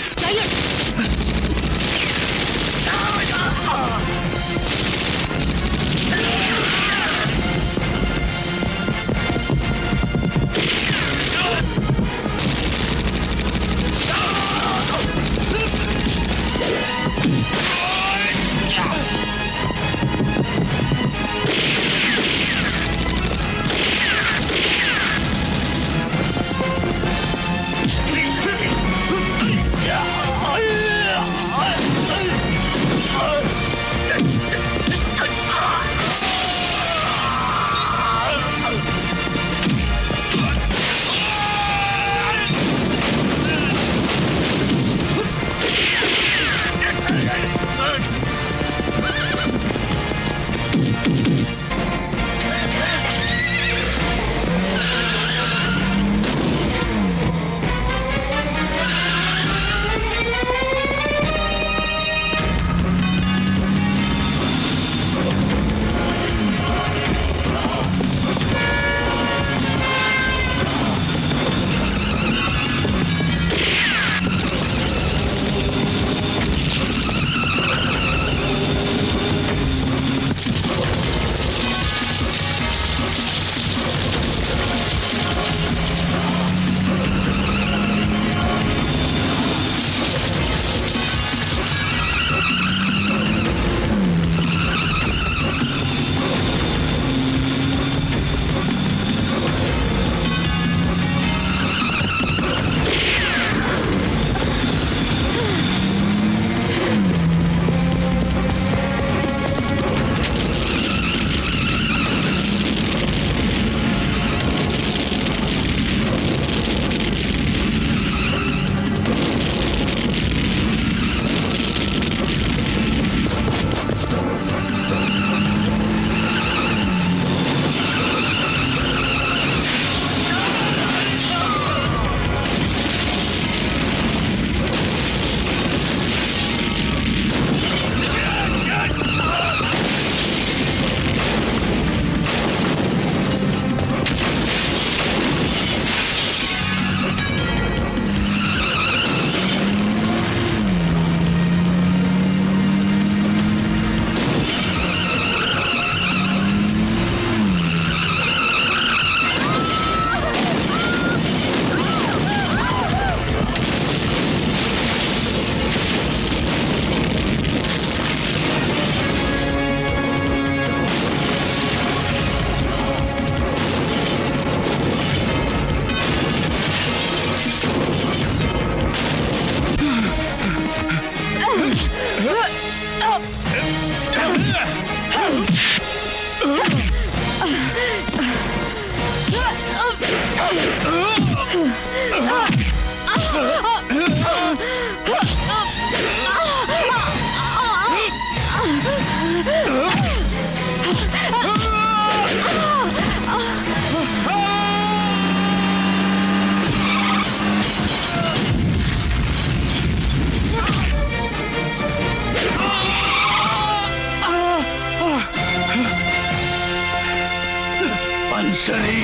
बंसरी,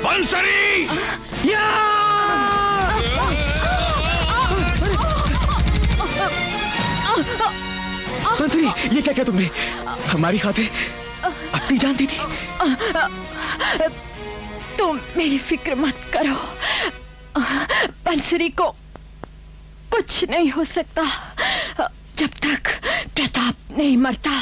बंसरी! बंसरी, ये क्या किया तुमने? हमारी खातिर अपनी जान दी थी। तुम मेरी फिक्र मत करो, बंसरी को कुछ नहीं हो सकता जब तक प्रताप नहीं मरता।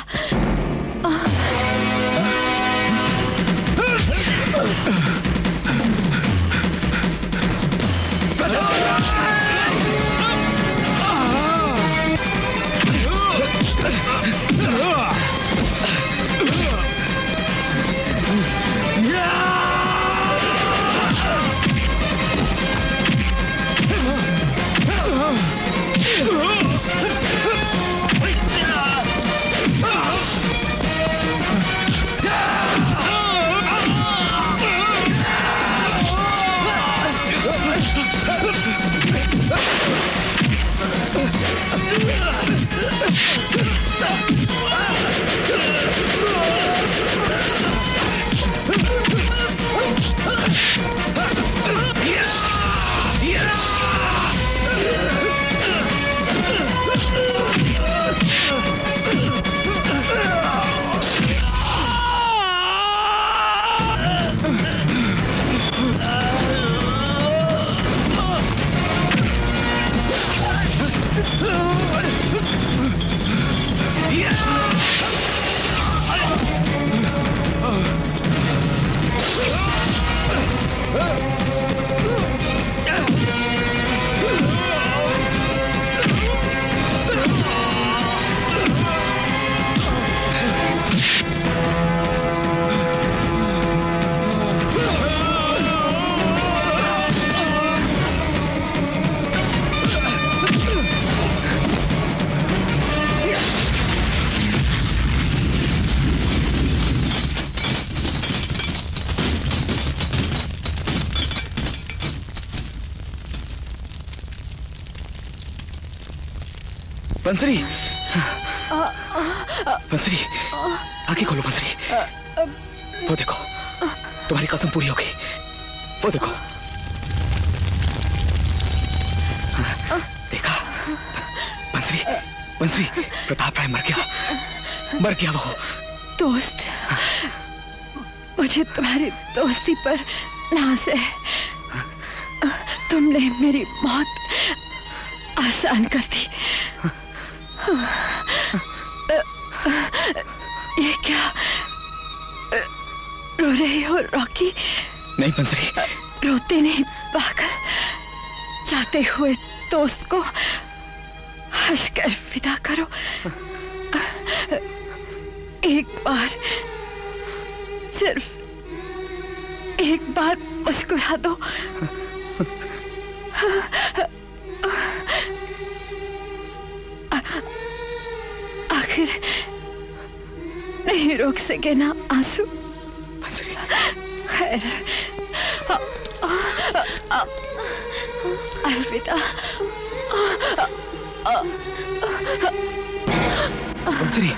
बंसरी, बंसरी, आंखें खोलो बंसरी। वो देखो, तुम्हारी कसम पूरी हो गई। वो देखो, देखा? बंसरी, बंसरी, प्रताप राय मर गया वो। दोस्त, मुझे तुम्हारी दोस्ती पर नाज है। तुमने मेरी मौत आसान कर दी। ये क्या रो रही हो रॉकी? नहीं बंसरी, रोते नहीं पागल। जाते हुए दोस्त को हंसकर विदा करो। एक बार, सिर्फ एक बार मुस्कुरा दो। आखिर नहीं रोक सके ना आंसू। खैर, अलविदा। बंसरी,